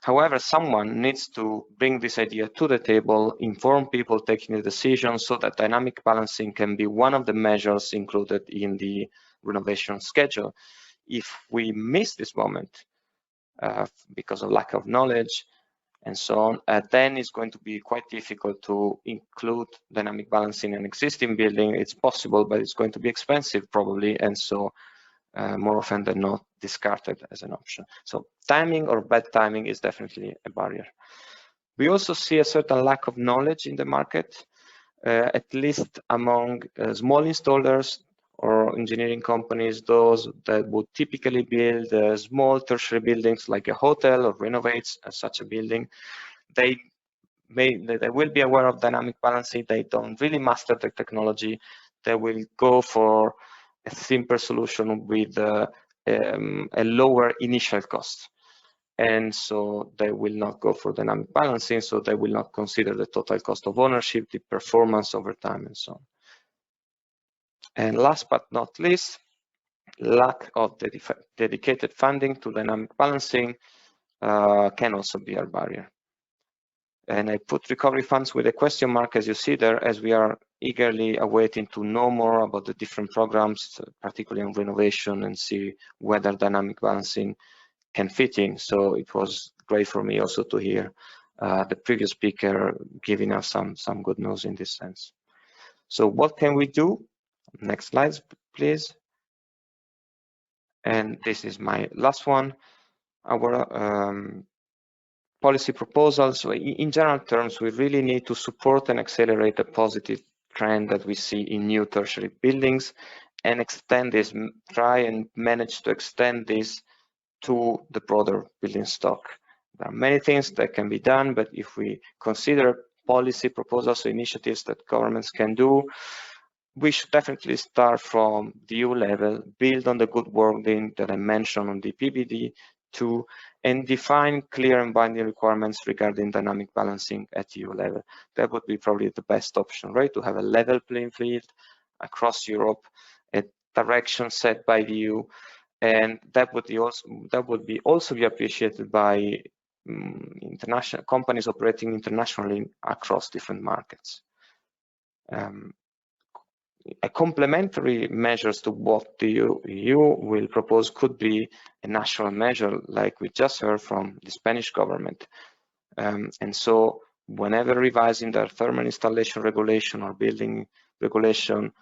However, someone needs to bring this idea to the table, inform people taking the decision, so that dynamic balancing can be one of the measures included in the renovation schedule. If we miss this moment because of lack of knowledge and so on, then it's going to be quite difficult to include dynamic balancing in an existing building. It's possible, but it's going to be expensive probably, and so more often than not discarded as an option. So timing or bad timing is definitely a barrier. We also see a certain lack of knowledge in the market, at least among small installers or engineering companies, those that would typically build small tertiary buildings like a hotel or renovates such a building. They will be aware of dynamic balancing. They don't really master the technology. They will go for a simple solution with a lower initial cost. And so they will not go for dynamic balancing, so they will not consider the total cost of ownership, the performance over time, and so on. And last but not least, lack of dedicated funding to dynamic balancing can also be a barrier. And I put recovery funds with a question mark, as you see there, as we are eagerly awaiting to know more about the different programs, particularly on renovation, and see whether dynamic balancing can fit in. So it was great for me also to hear the previous speaker giving us some good news in this sense. So what can we do? Next slides, please. And this is my last one. Our policy proposals. So in general terms, we really need to support and accelerate the positive trend that we see in new tertiary buildings and extend this, try and manage to extend this to the broader building stock. There are many things that can be done, but if we consider policy proposals or initiatives that governments can do, we should definitely start from the EU level, build on the good wording that I mentioned on the PBD2, and define clear and binding requirements regarding dynamic balancing at EU level. That would be probably the best option, right? To have a level playing field across Europe, a direction set by the EU, and that would also be appreciated by international companies operating internationally across different markets. A complementary measures to what the EU will propose could be a national measure, like we just heard from the Spanish government. And so whenever revising their thermal installation regulation or building regulation,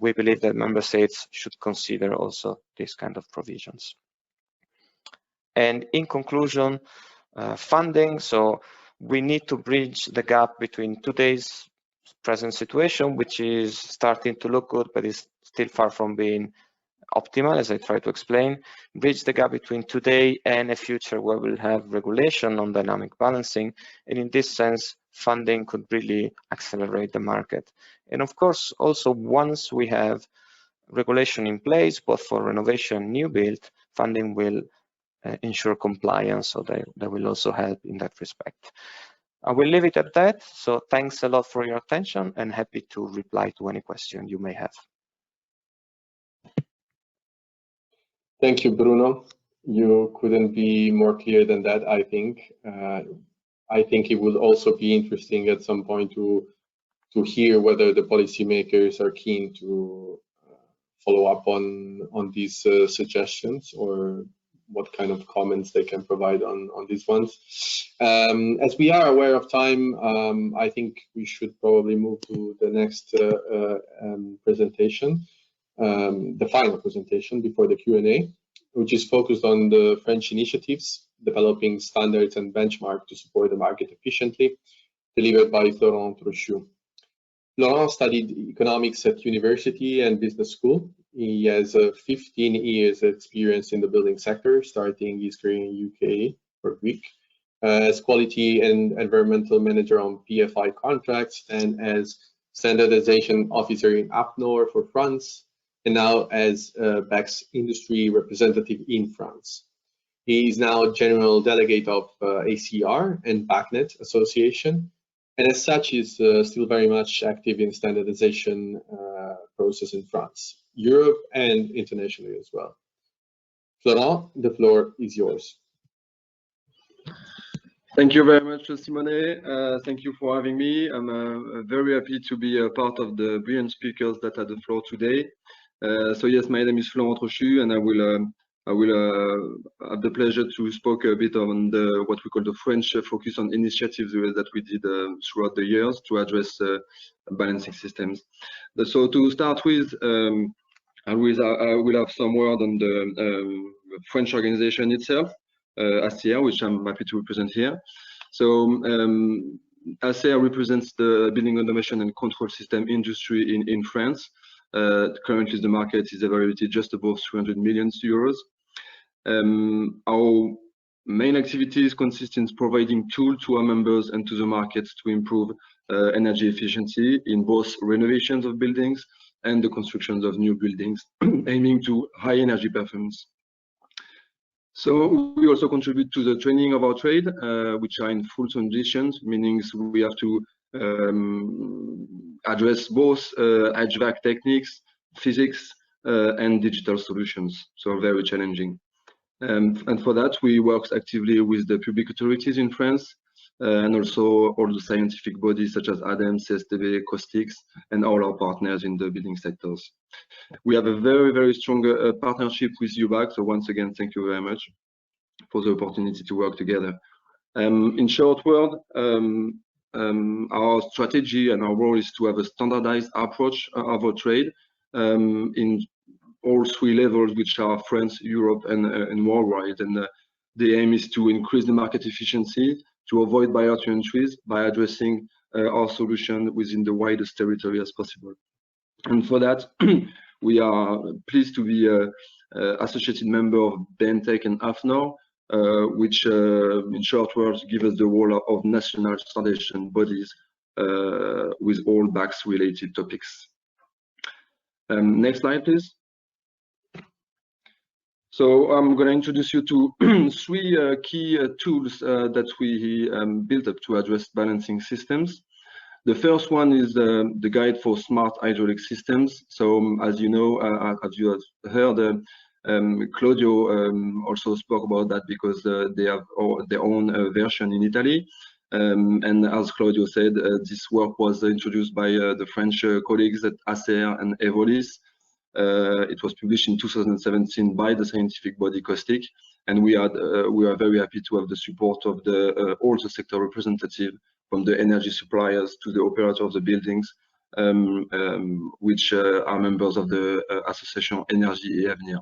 we believe that member states should consider also these kind of provisions. And in conclusion, funding. So we need to bridge the gap between today's present situation, which is starting to look good, but is still far from being optimal, as I try to explain. Bridge the gap between today and a future where we'll have regulation on dynamic balancing. And in this sense, funding could really accelerate the market. And of course, also once we have regulation in place, both for renovation and new build, funding will ensure compliance, so they will also help in that respect. I will leave it at that. So thanks a lot for your attention and happy to reply to any question you may have. Thank you, Bruno. You couldn't be more clear than that, I think. I think it will also be interesting at some point to hear whether the policymakers are keen to follow up on these suggestions, or what kind of comments they can provide on these ones. As we are aware of time, I think we should probably move to the next presentation, the final presentation before the Q&A, which is focused on the French initiatives developing standards and benchmarks to support the market efficiently, delivered by Florent Trochu. Florent studied economics at university and business school. He has 15 years experience in the building sector, starting his career in UK for Greek, as quality and environmental manager on PFI contracts, and as standardization officer in AFNOR for France, and now as BAC's industry representative in France. He is now general delegate of ACR and BACnet Association, and as such is still very much active in standardization process in France, Europe, and internationally as well. Florent, the floor is yours. Thank you very much, Simone. Thank you for having me. I'm very happy to be a part of the brilliant speakers that had the floor today. So yes, my name is Florent Trochu, and I will have the pleasure to speak a bit on what we call the French focus on initiatives that we did throughout the years to address balancing systems. So to start with, I will have some word on the French organization itself, ACR, which I'm happy to represent here. So ACR represents the building automation and control system industry in France. Currently, the market is evaluated just above 300 million euros. Our main activities consist in providing tools to our members and to the markets to improve energy efficiency in both renovations of buildings and the constructions of new buildings, aiming to high energy performance. So we also contribute to the training of our trade, which are in full transitions, meaning we have to address both HVAC techniques, physics, and digital solutions, so very challenging. And for that, we work actively with the public authorities in France, and also all the scientific bodies such as ADEME, CSTB, Caustics, and all our partners in the building sectors. We have a very, very strong partnership with eu.bac, so once again, thank you very much for the opportunity to work together. In short word, our strategy and our role is to have a standardized approach of our trade in all three levels, which are France, Europe, and worldwide. And the aim is to increase the market efficiency, to avoid barrier to entries by addressing our solution within the widest territory as possible. And for that, we are pleased to be an associated member of BNTEC and AFNOR, which in short words give us the role of national standardization bodies with all BACs related topics. Next slide, please. So I'm going to introduce you to three key tools that we built up to address balancing systems. The first one is the guide for smart hydraulic systems. So as you know, as you have heard, Claudio also spoke about that because they have their own version in Italy. And as Claudio said, this work was introduced by the French colleagues at ACR and Evolis. It was published in 2017 by the scientific body Caustic, and we are very happy to have the support of all the sector representatives, from the energy suppliers to the operator of the buildings, which are members of the association Énergie et Avenir.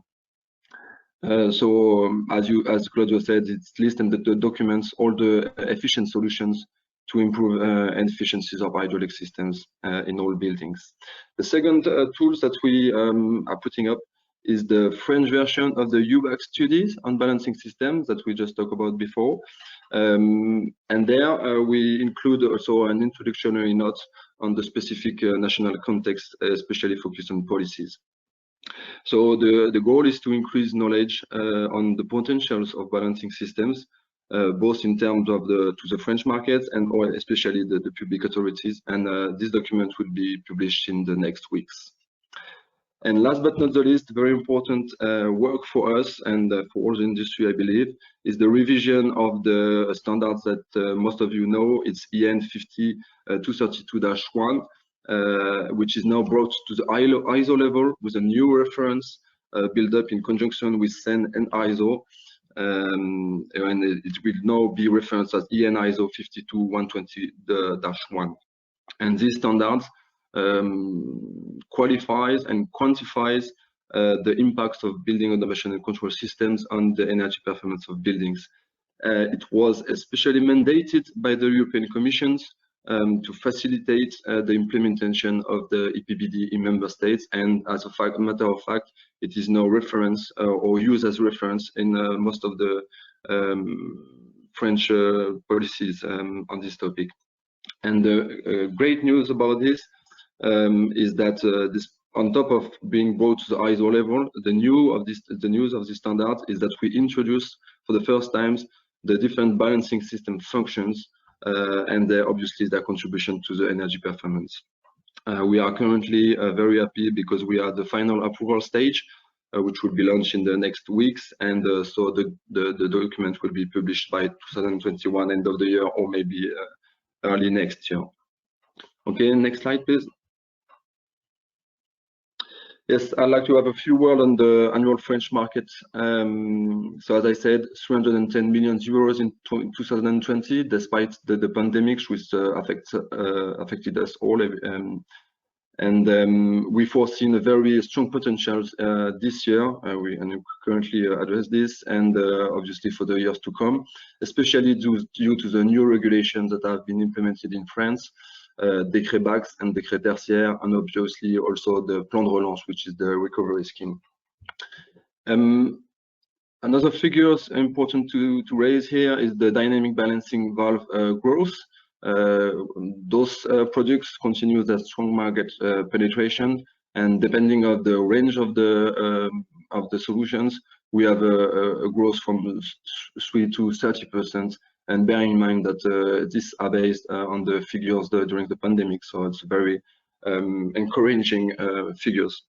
So as Claudio said, it's listed the documents all the efficient solutions to improve efficiencies of hydraulic systems in all buildings. The second tools that we are putting up is the French version of the eu.bac studies on balancing systems that we just talked about before. And there we include also an introductory note on the specific national context, especially focused on policies. So the goal is to increase knowledge on the potentials of balancing systems both in terms of to the French market and especially the public authorities. And this document will be published in the next weeks. And last but not the least, very important work for us and for all the industry, I believe, is the revision of the standards that most of you know. It's EN 50232-1, which is now brought to the ISO level with a new reference built up in conjunction with CEN and ISO. And it will now be referenced as EN ISO 52120-1. And these standards qualifies and quantifies the impacts of building automation and control systems on the energy performance of buildings. It was especially mandated by the European Commission to facilitate the implementation of the EPBD in member states, and as a matter of fact, it is now reference or used as reference in most of the French policies on this topic. And the great news about this is that this, on top of being brought to the ISO level, the news of this standard is that we introduced for the first time the different balancing system functions and obviously their contribution to the energy performance. We are currently very happy because we are at the final approval stage, which will be launched in the next weeks, and so the document will be published by 2021 end of the year, or maybe early next year. Okay, next slide, please. Yes, I'd like to have a few words on the annual French market. So as I said, 310 million euros in 2020, despite the pandemic, which affected us all. We foreseen a very strong potential this year. We currently address this, and obviously for the years to come, especially due to the new regulations that have been implemented in France. Décret BAC and Décret Tertiaire, and obviously also the Plan de Relance, which is the recovery scheme. Another figure important to raise here is the dynamic balancing valve growth. Those products continue their strong market penetration, and depending on the range of the solutions, we have a growth from 3 to 30%. And bear in mind that these are based on the figures during the pandemic, so it's very encouraging figures.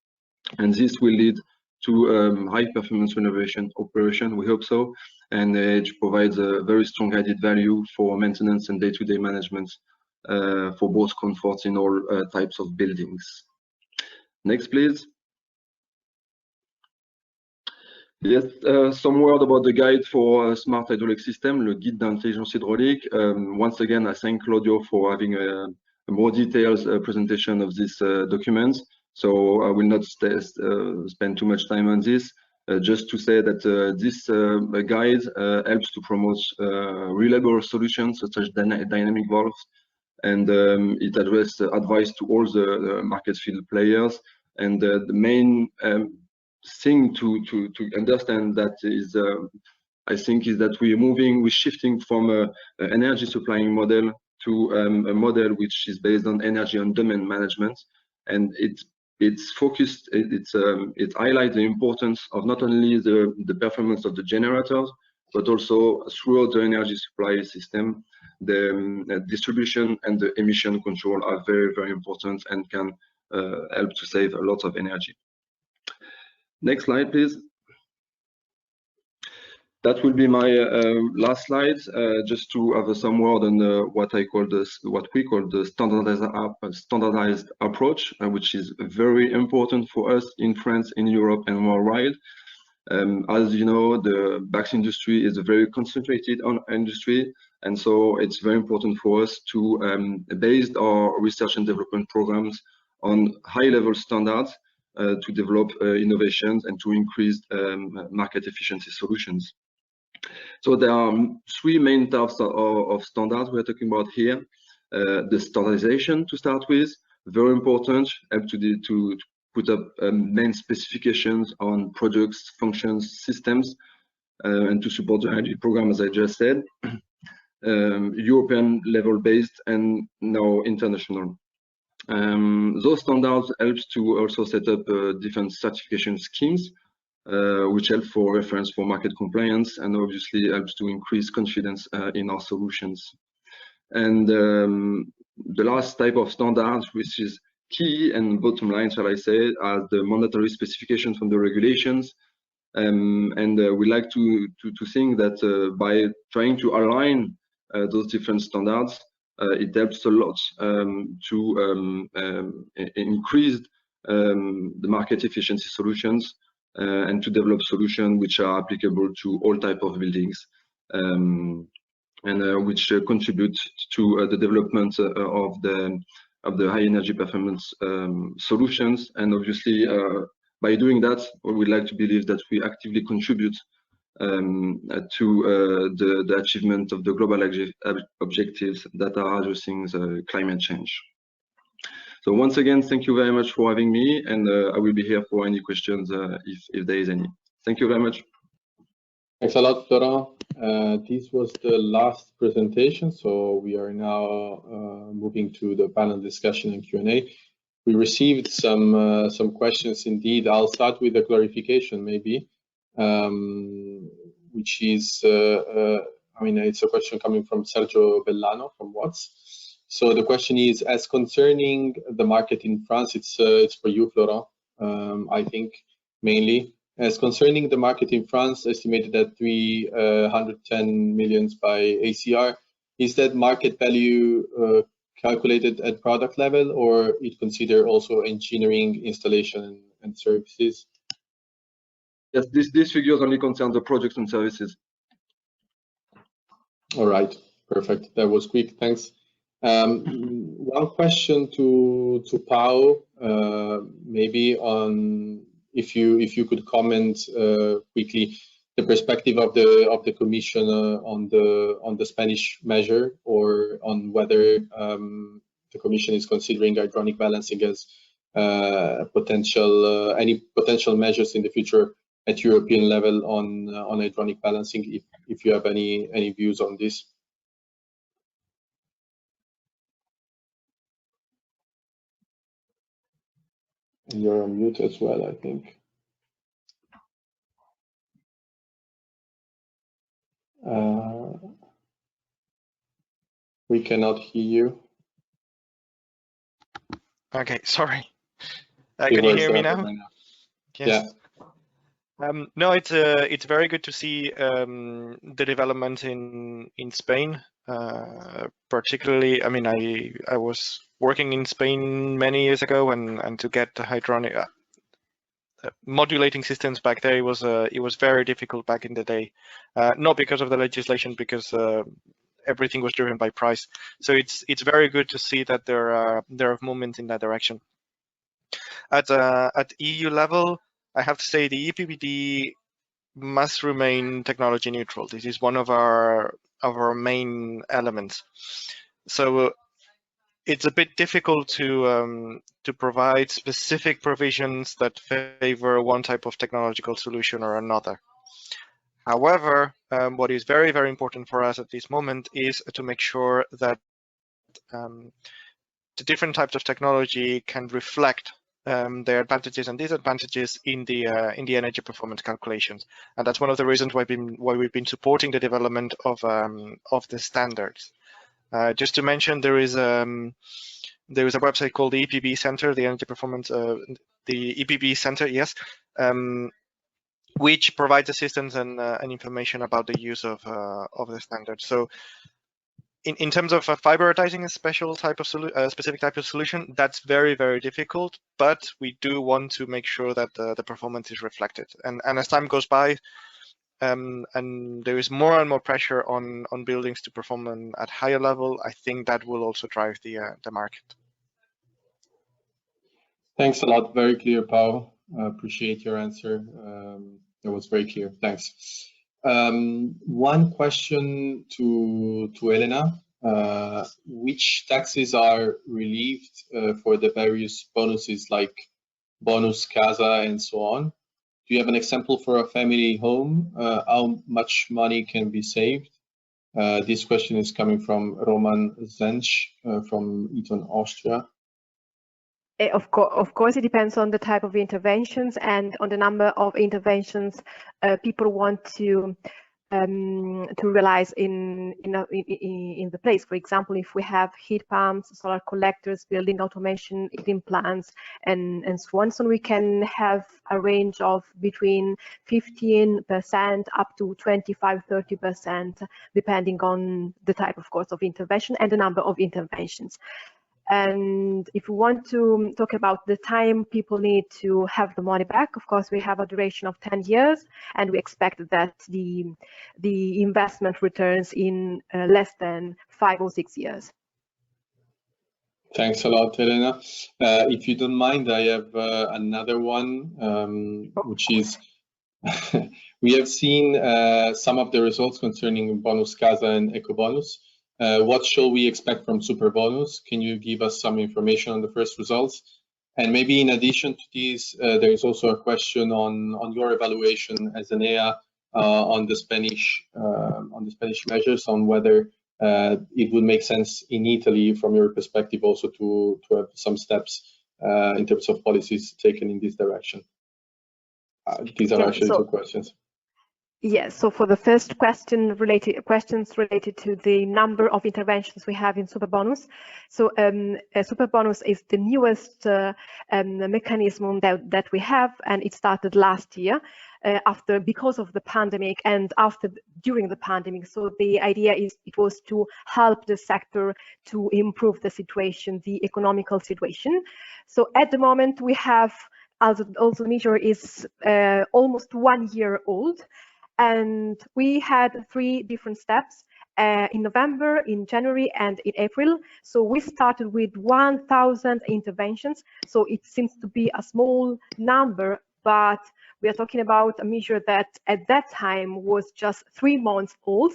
And this will lead to high performance renovation operation, we hope so, and it provides a very strong added value for maintenance and day-to-day management for both comfort in all types of buildings. Next, please. Yes, some word about the guide for smart hydraulic system, le guide d'intelligence hydraulique. Once again, I thank Claudio for having a more detailed presentation of this document. So I will not spend too much time on this. Just to say that this guide helps to promote reliable solutions such as dynamic valves, and it addresses advice to all the market field players. And the main thing to understand that is, I think, is that we're shifting from an energy supplying model to a model which is based on energy and demand management, and it's focused. It highlights the importance of not only the performance of the generators, but also throughout the energy supply system. The distribution and the emission control are very, very important and can help to save a lot of energy. Next slide, please. That will be my last slide. Just to have some word on what we call the standardized approach, which is very important for us in France, in Europe, and worldwide. As you know, the BAC industry is a very concentrated industry, and so it's very important for us to base our research and development programs on high-level standards to develop innovations and to increase market efficiency solutions. So there are three main types of standards we're talking about here. The standardization to start with, very important, help to put up main specifications on products, functions, systems, and to support the energy program, as I just said. European level based and now international. Those standards helps to also set up different certification schemes which help for reference for market compliance and obviously helps to increase confidence in our solutions. And the last type of standards, which is key and bottom line, shall I say, are the mandatory specifications from the regulations. We like to think that by trying to align those different standards, it helps a lot to increase the market efficiency solutions and to develop solutions which are applicable to all types of buildings and which contribute to the development of the high energy performance solutions. And obviously, by doing that, we would like to believe that we actively contribute to the achievement of the global objectives that are addressing the climate change. So once again, thank you very much for having me, and I will be here for any questions if there is any. Thank you very much. Thanks a lot, Florent. This was the last presentation, so we are now moving to the panel discussion and Q&A. We received some questions indeed. I'll start with a clarification maybe, which is, I mean, it's a question coming from Sergio Bellano from Watts. So the question is, as concerning the market in France, it's for you, Florent, I think mainly. As concerning the market in France, estimated at 310 million by ACR, is that market value calculated at product level, or it consider also engineering, installation, and services? Yes, these figures only concern the projects and services. All right, perfect. That was quick. Thanks. One question to Pau, maybe on if you could comment quickly the perspective of the Commission on the Spanish measure, or on whether the Commission is considering hydronic balancing as any potential measures in the future at European level on hydronic balancing. If you have any views on this. You're on mute as well, I think. We cannot hear you. Okay, sorry. Can you hear me now? Yes. Yeah. No, it's very good to see the development in Spain. Particularly, I mean, I was working in Spain many years ago, and to get the hydronic modulating systems back there, it was very difficult back in the day. Not because of the legislation, because everything was driven by price. So it's very good to see that there are movements in that direction. At EU level, I have to say the EPBD must remain technology neutral. This is one of our main elements. So it's a bit difficult to provide specific provisions that favor one type of technological solution or another. However, what is very, very important for us at this moment is to make sure that the different types of technology can reflect their advantages and disadvantages in the energy performance calculations, and that's one of the reasons why we've been supporting the development of the standards. Just to mention, there is a website called the EPB Center, the Energy Performance, the EPB Center, yes, which provides assistance and information about the use of the standards. So, in terms of fiberizing a specific type of solution, that's very, very difficult, but we do want to make sure that the performance is reflected. And as time goes by, and there is more and more pressure on buildings to perform at higher level, I think that will also drive the market. Thanks a lot. Very clear, Pau. Appreciate your answer. That was very clear. Thanks. One question to Elena. Which taxes are relieved for the various bonuses like bonus casa and so on? Do you have an example for a family home? How much money can be saved? This question is coming from Roman Zench from Eton, Austria. Of course, it depends on the type of interventions and on the number of interventions people want to realize in the place. For example, if we have heat pumps, solar collectors, building automation, heating plants, and so on, so we can have a range of between 15% up to 25–30%, depending on the type, of course, of intervention and the number of interventions. And if we want to talk about the time people need to have the money back, of course, we have a duration of 10 years, and we expect that the investment returns in less than 5 or 6 years. Thanks a lot, Elena. If you don't mind, I have another one, which is we have seen some of the results concerning bonus casa and eco bonus. What shall we expect from super bonus? Can you give us some information on the first results? And maybe in addition to these, there is also a question on your evaluation as ENEA on the Spanish measures, on whether it would make sense in Italy, from your perspective, also to have some steps in terms of policies taken in this direction. These are actually two questions. Yes, so for the first questions related to the number of interventions we have in Superbonus. So Superbonus is the newest mechanism that we have, and it started last year because of the pandemic and during the pandemic. So the idea was to help the sector to improve the situation, the economical situation. So at the moment we have, also the measure is almost 1 year old. And we had 3 different steps in November, in January, and in April. So we started with 1,000 interventions. So it seems to be a small number, but we are talking about a measure that at that time was just 3 months old.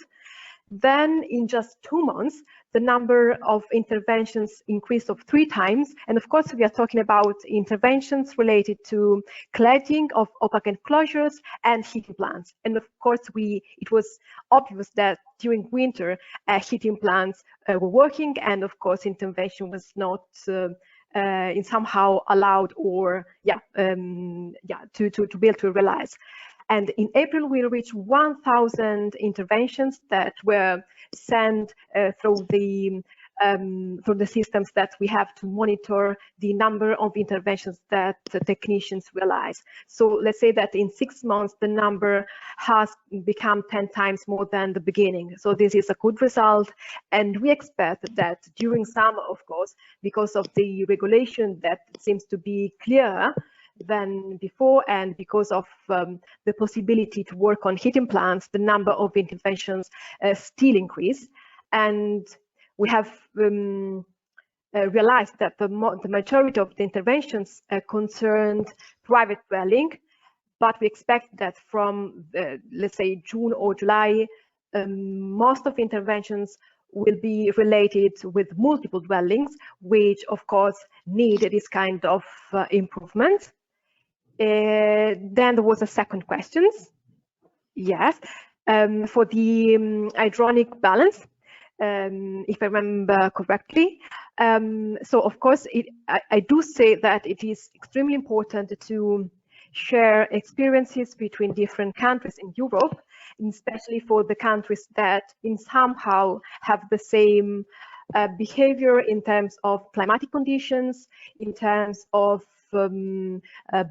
Then in just 2 months, the number of interventions increased of 3 times. And of course, we are talking about interventions related to cladding of opaque enclosures and heating plants. And of course, it was obvious that during winter, heating plants were working, and of course, intervention was not in somehow allowed or to be able to realize. And in April, we reached 1,000 interventions that were sent through the systems that we have to monitor the number of interventions that the technicians realize. So let's say that in 6 months, the number has become 10 times more than the beginning. So this is a good result. And we expect that during summer, of course, because of the regulation that seems to be clearer than before, and because of the possibility to work on heating plants, the number of interventions still increase. And we have realized that the majority of the interventions concerned private dwelling, but we expect that from, let's say, June or July, most of interventions will be related with multiple dwellings, which of course need this kind of improvement. Then there was a second question. Yes, for the hydronic balance, if I remember correctly. So of course, I do say that it is extremely important to share experiences between different countries in Europe, especially for the countries that in somehow have the same behavior in terms of climatic conditions, in terms of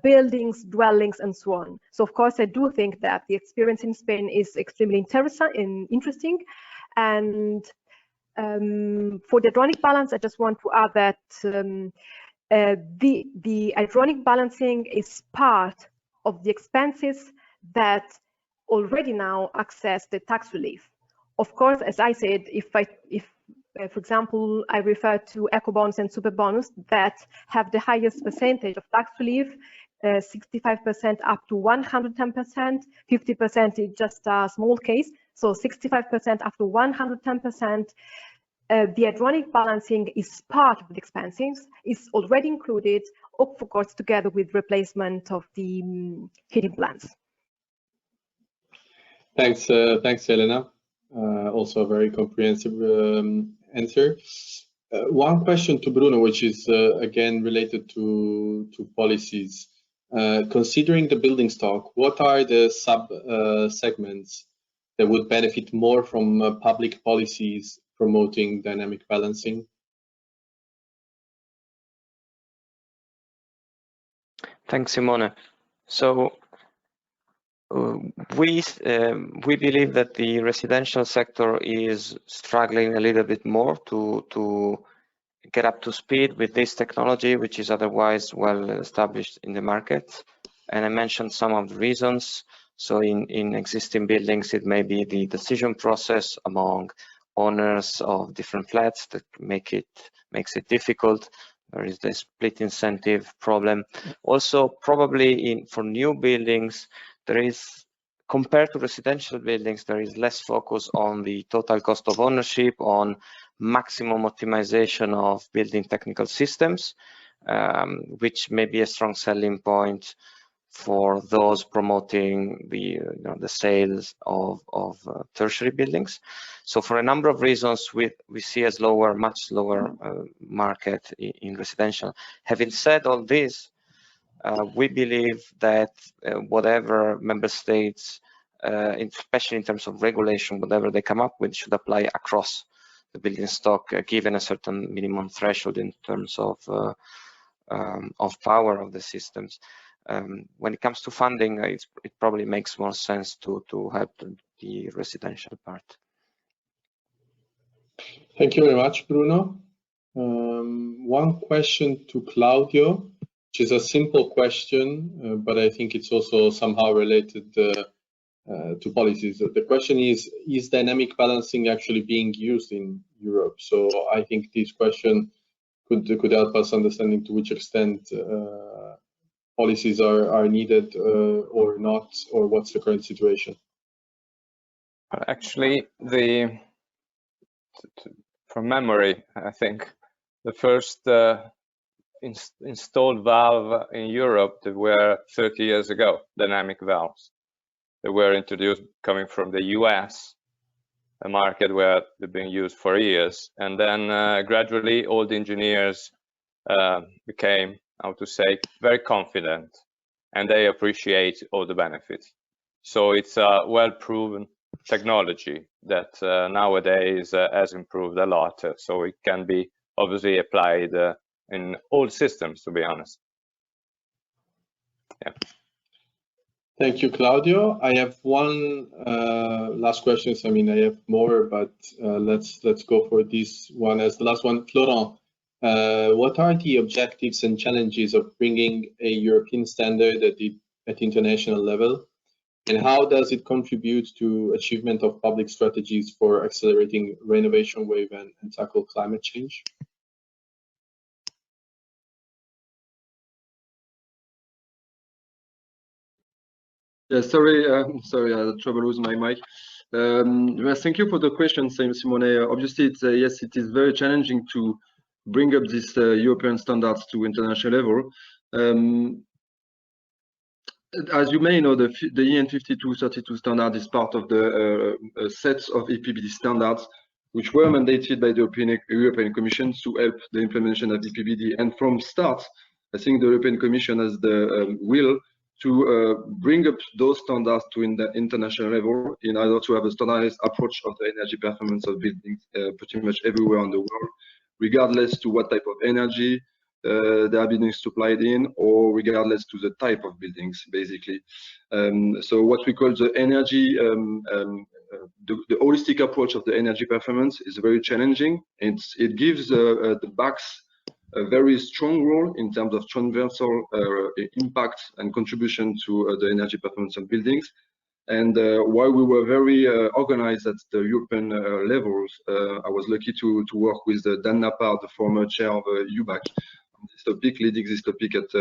buildings, dwellings, and so on. So of course, I do think that the experience in Spain is extremely interesting. And for the hydronic balance, I just want to add that the hydronic balancing is part of the expenses that already now access the tax relief. Of course, as I said, if for example, I refer to eco bonds and super bonus that have the highest percentage of tax relief, 65% up to 110%, 50% is just a small case, so 65% up to 110%. The hydronic balancing is part of the expenses, is already included, of course, together with replacement of the heating plants. Thanks, Elena. Also a very comprehensive answer. One question to Bruno, which is again related to policies. Considering the building stock, what are the sub segments that would benefit more from public policies promoting dynamic balancing? Thanks, Simone. So we believe that the residential sector is struggling a little bit more to get up to speed with this technology, which is otherwise well established in the market. And I mentioned some of the reasons. So in existing buildings, it may be the decision process among owners of different flats that makes it difficult. There is the split incentive problem. Also, probably for new buildings, there is, compared to residential buildings, there is less focus on the total cost of ownership, on maximum optimization of building technical systems, which may be a strong selling point for those promoting the sales of tertiary buildings. So for a number of reasons, we see a much lower market in residential. Having said all this, we believe that whatever member states, especially in terms of regulation, whatever they come up with, should apply across the building stock, given a certain minimum threshold in terms of power of the systems. When it comes to funding, it probably makes more sense to help the residential part. Thank you very much, Bruno. One question to Claudio, which is a simple question, but I think it's also somehow related to policies. The question is dynamic balancing actually being used in Europe? So I think this question could help us understanding to which extent policies are needed or not, or what's the current situation? Actually, from memory, I think the first installed valve in Europe that were 30 years ago, dynamic valves. They were introduced coming from the US, a market where they've been used for years. And then gradually all the engineers became, how to say, very confident, and they appreciate all the benefits. So it's a well-proven technology that nowadays has improved a lot. So it can be obviously applied in all systems, to be honest. Yeah. Thank you, Claudio. I have one last question. I mean, I have more, but let's go for this one as the last one. Florent, what are the objectives and challenges of bringing a European standard at international level? And how does it contribute to achievement of public strategies for accelerating renovation wave and tackle climate change? Yeah, sorry, I had trouble with my mic. Thank you for the question, Simone. Obviously, yes, it is very challenging to bring up these European standards to international level. As you may know, the EN 5232 standard is part of the sets of EPBD standards, which were mandated by the European Commission to help the implementation of EPBD. And from start, I think the European Commission has the will to bring up those standards to the international level in order to have a standardized approach of the energy performance of buildings pretty much everywhere in the world, regardless to what type of energy they are being supplied in, or regardless to the type of buildings, basically. So what we call the energy, the holistic approach of the energy performance is very challenging. It gives the BACs a very strong role in terms of transversal impact and contribution to the energy performance of buildings. And while we were very organized at the European levels, I was lucky to work with Dan Napard, the former chair of eu.bac, on this topic, leading this topic at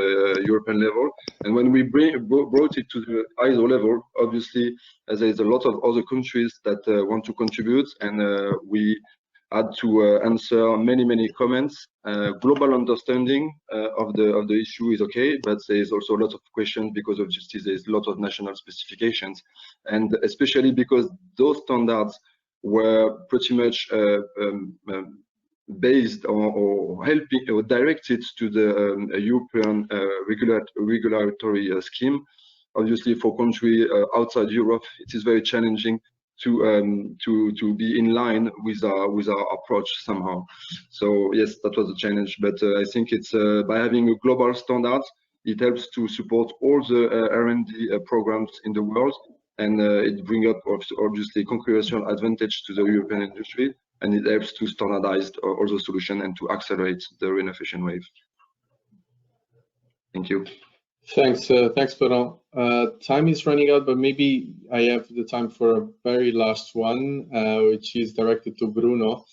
European level. And when we brought it to the ISO level, obviously, there is a lot of other countries that want to contribute, and we had to answer many comments. Global understanding of the issue is okay, but there is also a lot of questions because of justice. There is a lot of national specifications, and especially because those standards were pretty much based or helping or directed to the European regulatory scheme. Obviously, for countries outside Europe, it is very challenging to be in line with our approach somehow. So yes, that was a challenge, but I think it's by having a global standard, it helps to support all the R&D programs in the world, and it brings up obviously concurrential advantage to the European industry, and it helps to standardize all the solution and to accelerate the renovation wave. Thank you. Thanks, thanks, Florent. Time is running out, but maybe I have the time for a very last one, which is directed to Bruno.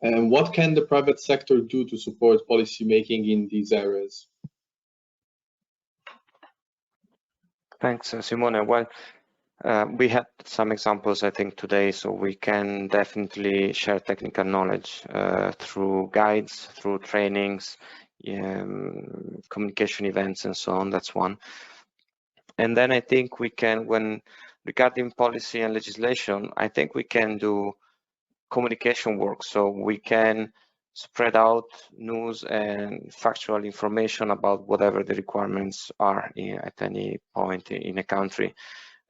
And what can the private sector do to support policy making in these areas? Thanks, Simone. Well, we had some examples, I think, today, so we can definitely share technical knowledge through guides, through trainings, communication events, and so on. That's one. And then I think we can, when regarding policy and legislation, I think we can do communication work. So we can spread out news and factual information about whatever the requirements are at any point in a country.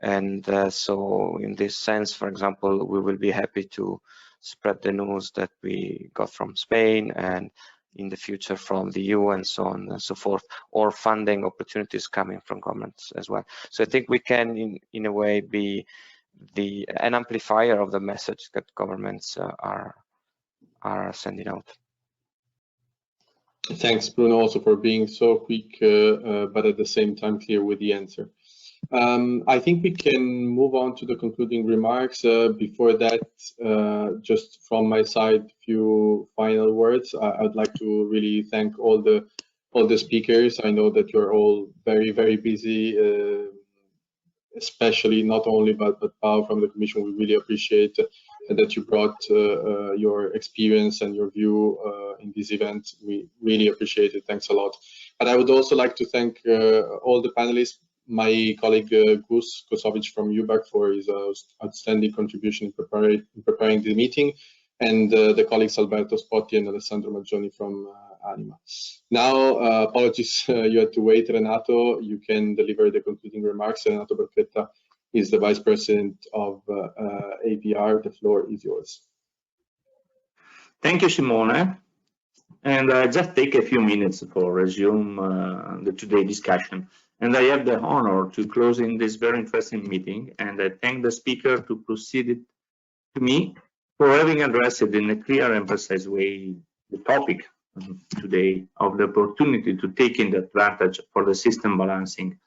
And so in this sense, for example, we will be happy to spread the news that we got from Spain and in the future from the EU and so on and so forth, or funding opportunities coming from governments as well. So I think we can, in a way, be an amplifier of the message that governments are sending out. Thanks, Bruno, also for being so quick, but at the same time clear with the answer. I think we can move on to the concluding remarks. Before that, just from my side, a few final words. I'd like to really thank all the speakers. I know that you're all very, very busy, especially not only but Pao from the Commission. We really appreciate that you brought your experience and your view in this event. We really appreciate it. Thanks a lot. But I would also like to thank all the panelists. My colleague Gus Kosovic from eu.bac for his outstanding contribution in preparing the meeting, and the colleagues Alberto Spotti and Alessandro Maggioni from Anima. Now, apologies, you had to wait. Renato, you can deliver the concluding remarks. Renato Brocchetta is the Vice President of APR. The floor is yours. Thank you, Simone. And I just take a few minutes for resume the today discussion. And I have the honor to closing this very interesting meeting, and I thank the speaker to proceed to me for having addressed in a clear and precise way the topic today of the opportunity to take in the advantage for the system balancing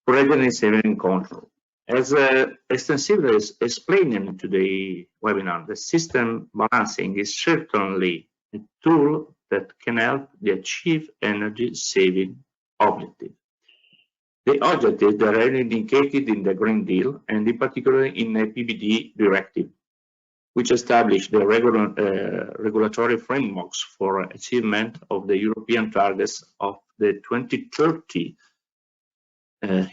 for energy saving control. As extensively explained in today's webinar, the system balancing is certainly a tool that can help to achieve energy saving objectives. The objectives that are indicated in the Green Deal, and in particular in the PBD directive, which established the regulatory frameworks for achievement of the European targets of the 2030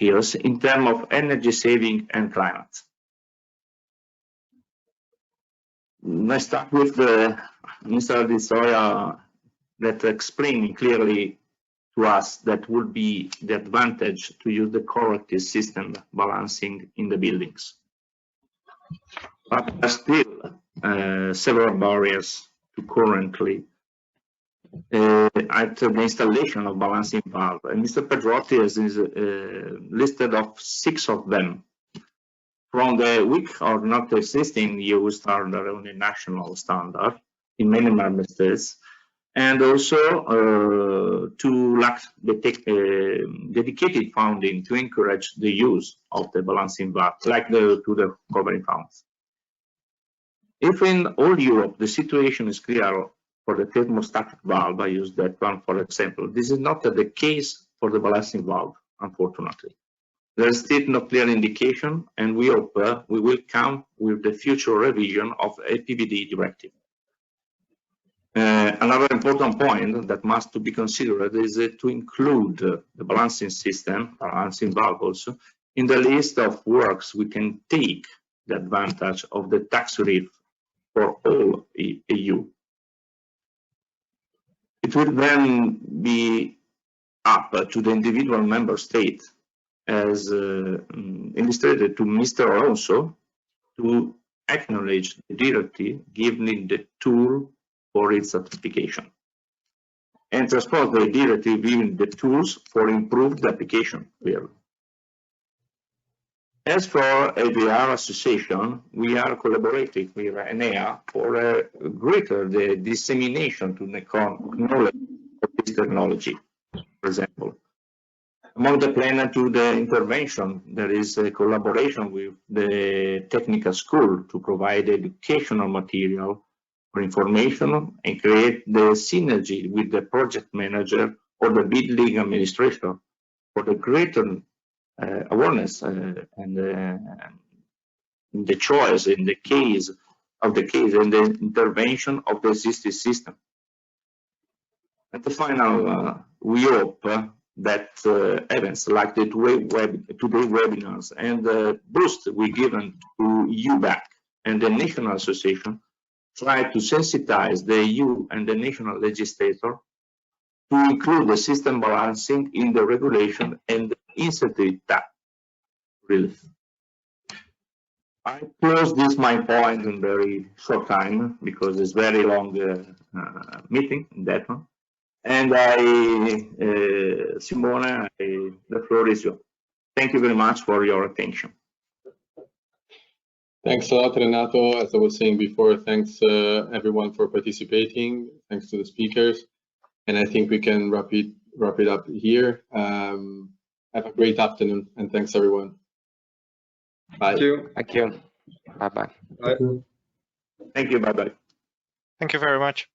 years in terms of energy saving and climate. Let's start with Mr. Ardizzoia that explained clearly to us that would be the advantage to use the corrective system balancing in the buildings. But there are still several barriers to currently at the installation of balancing valve. And Mr. Pedrotti has listed of 6 of them, from the weak or not existing EU standard on a national standard in many member states, and also to lack the dedicated funding to encourage the use of the balancing valve, like to the covering funds. If in all Europe the situation is clear for the thermostatic valve, I use that one for example, this is not the case for the balancing valve, unfortunately. There is still no clear indication, and we hope we will come with the future revision of a PBD directive. Another important point that must be considered is to include the balancing system, balancing valve also, in the list of works we can take the advantage of the tax relief for all EU. It will then be up to the individual member state, as illustrated to Mr. Alonso, to acknowledge the directive, giving the tool for its application, and transpose the directive giving the tools for improved application. Clearly. As for AVR Association, we are collaborating with ENEA for a greater dissemination to the knowledge of this technology. For example, among the plan to the intervention, there is a collaboration with the technical school to provide educational material for information and create the synergy with the project manager or the building administrator for the greater awareness and the choice in the case and the intervention of the existing system. At the final, we hope that events like the today webinars and the boost we given to eu.bac and the National Association try to sensitize the EU and the national legislator to include the system balancing in the regulation and the incentive tax relief. I close this my point in very short time because it's very long meeting, that one. And Simone, the floor is yours. Thank you very much for your attention. Thanks a lot, Renato. As I was saying before, thanks everyone for participating. Thanks to the speakers. And I think we can wrap it up here. Have a great afternoon, and thanks everyone. Bye. Thank you. Thank you. Bye-bye. Bye. Thank you. Bye-bye. Thank you very much.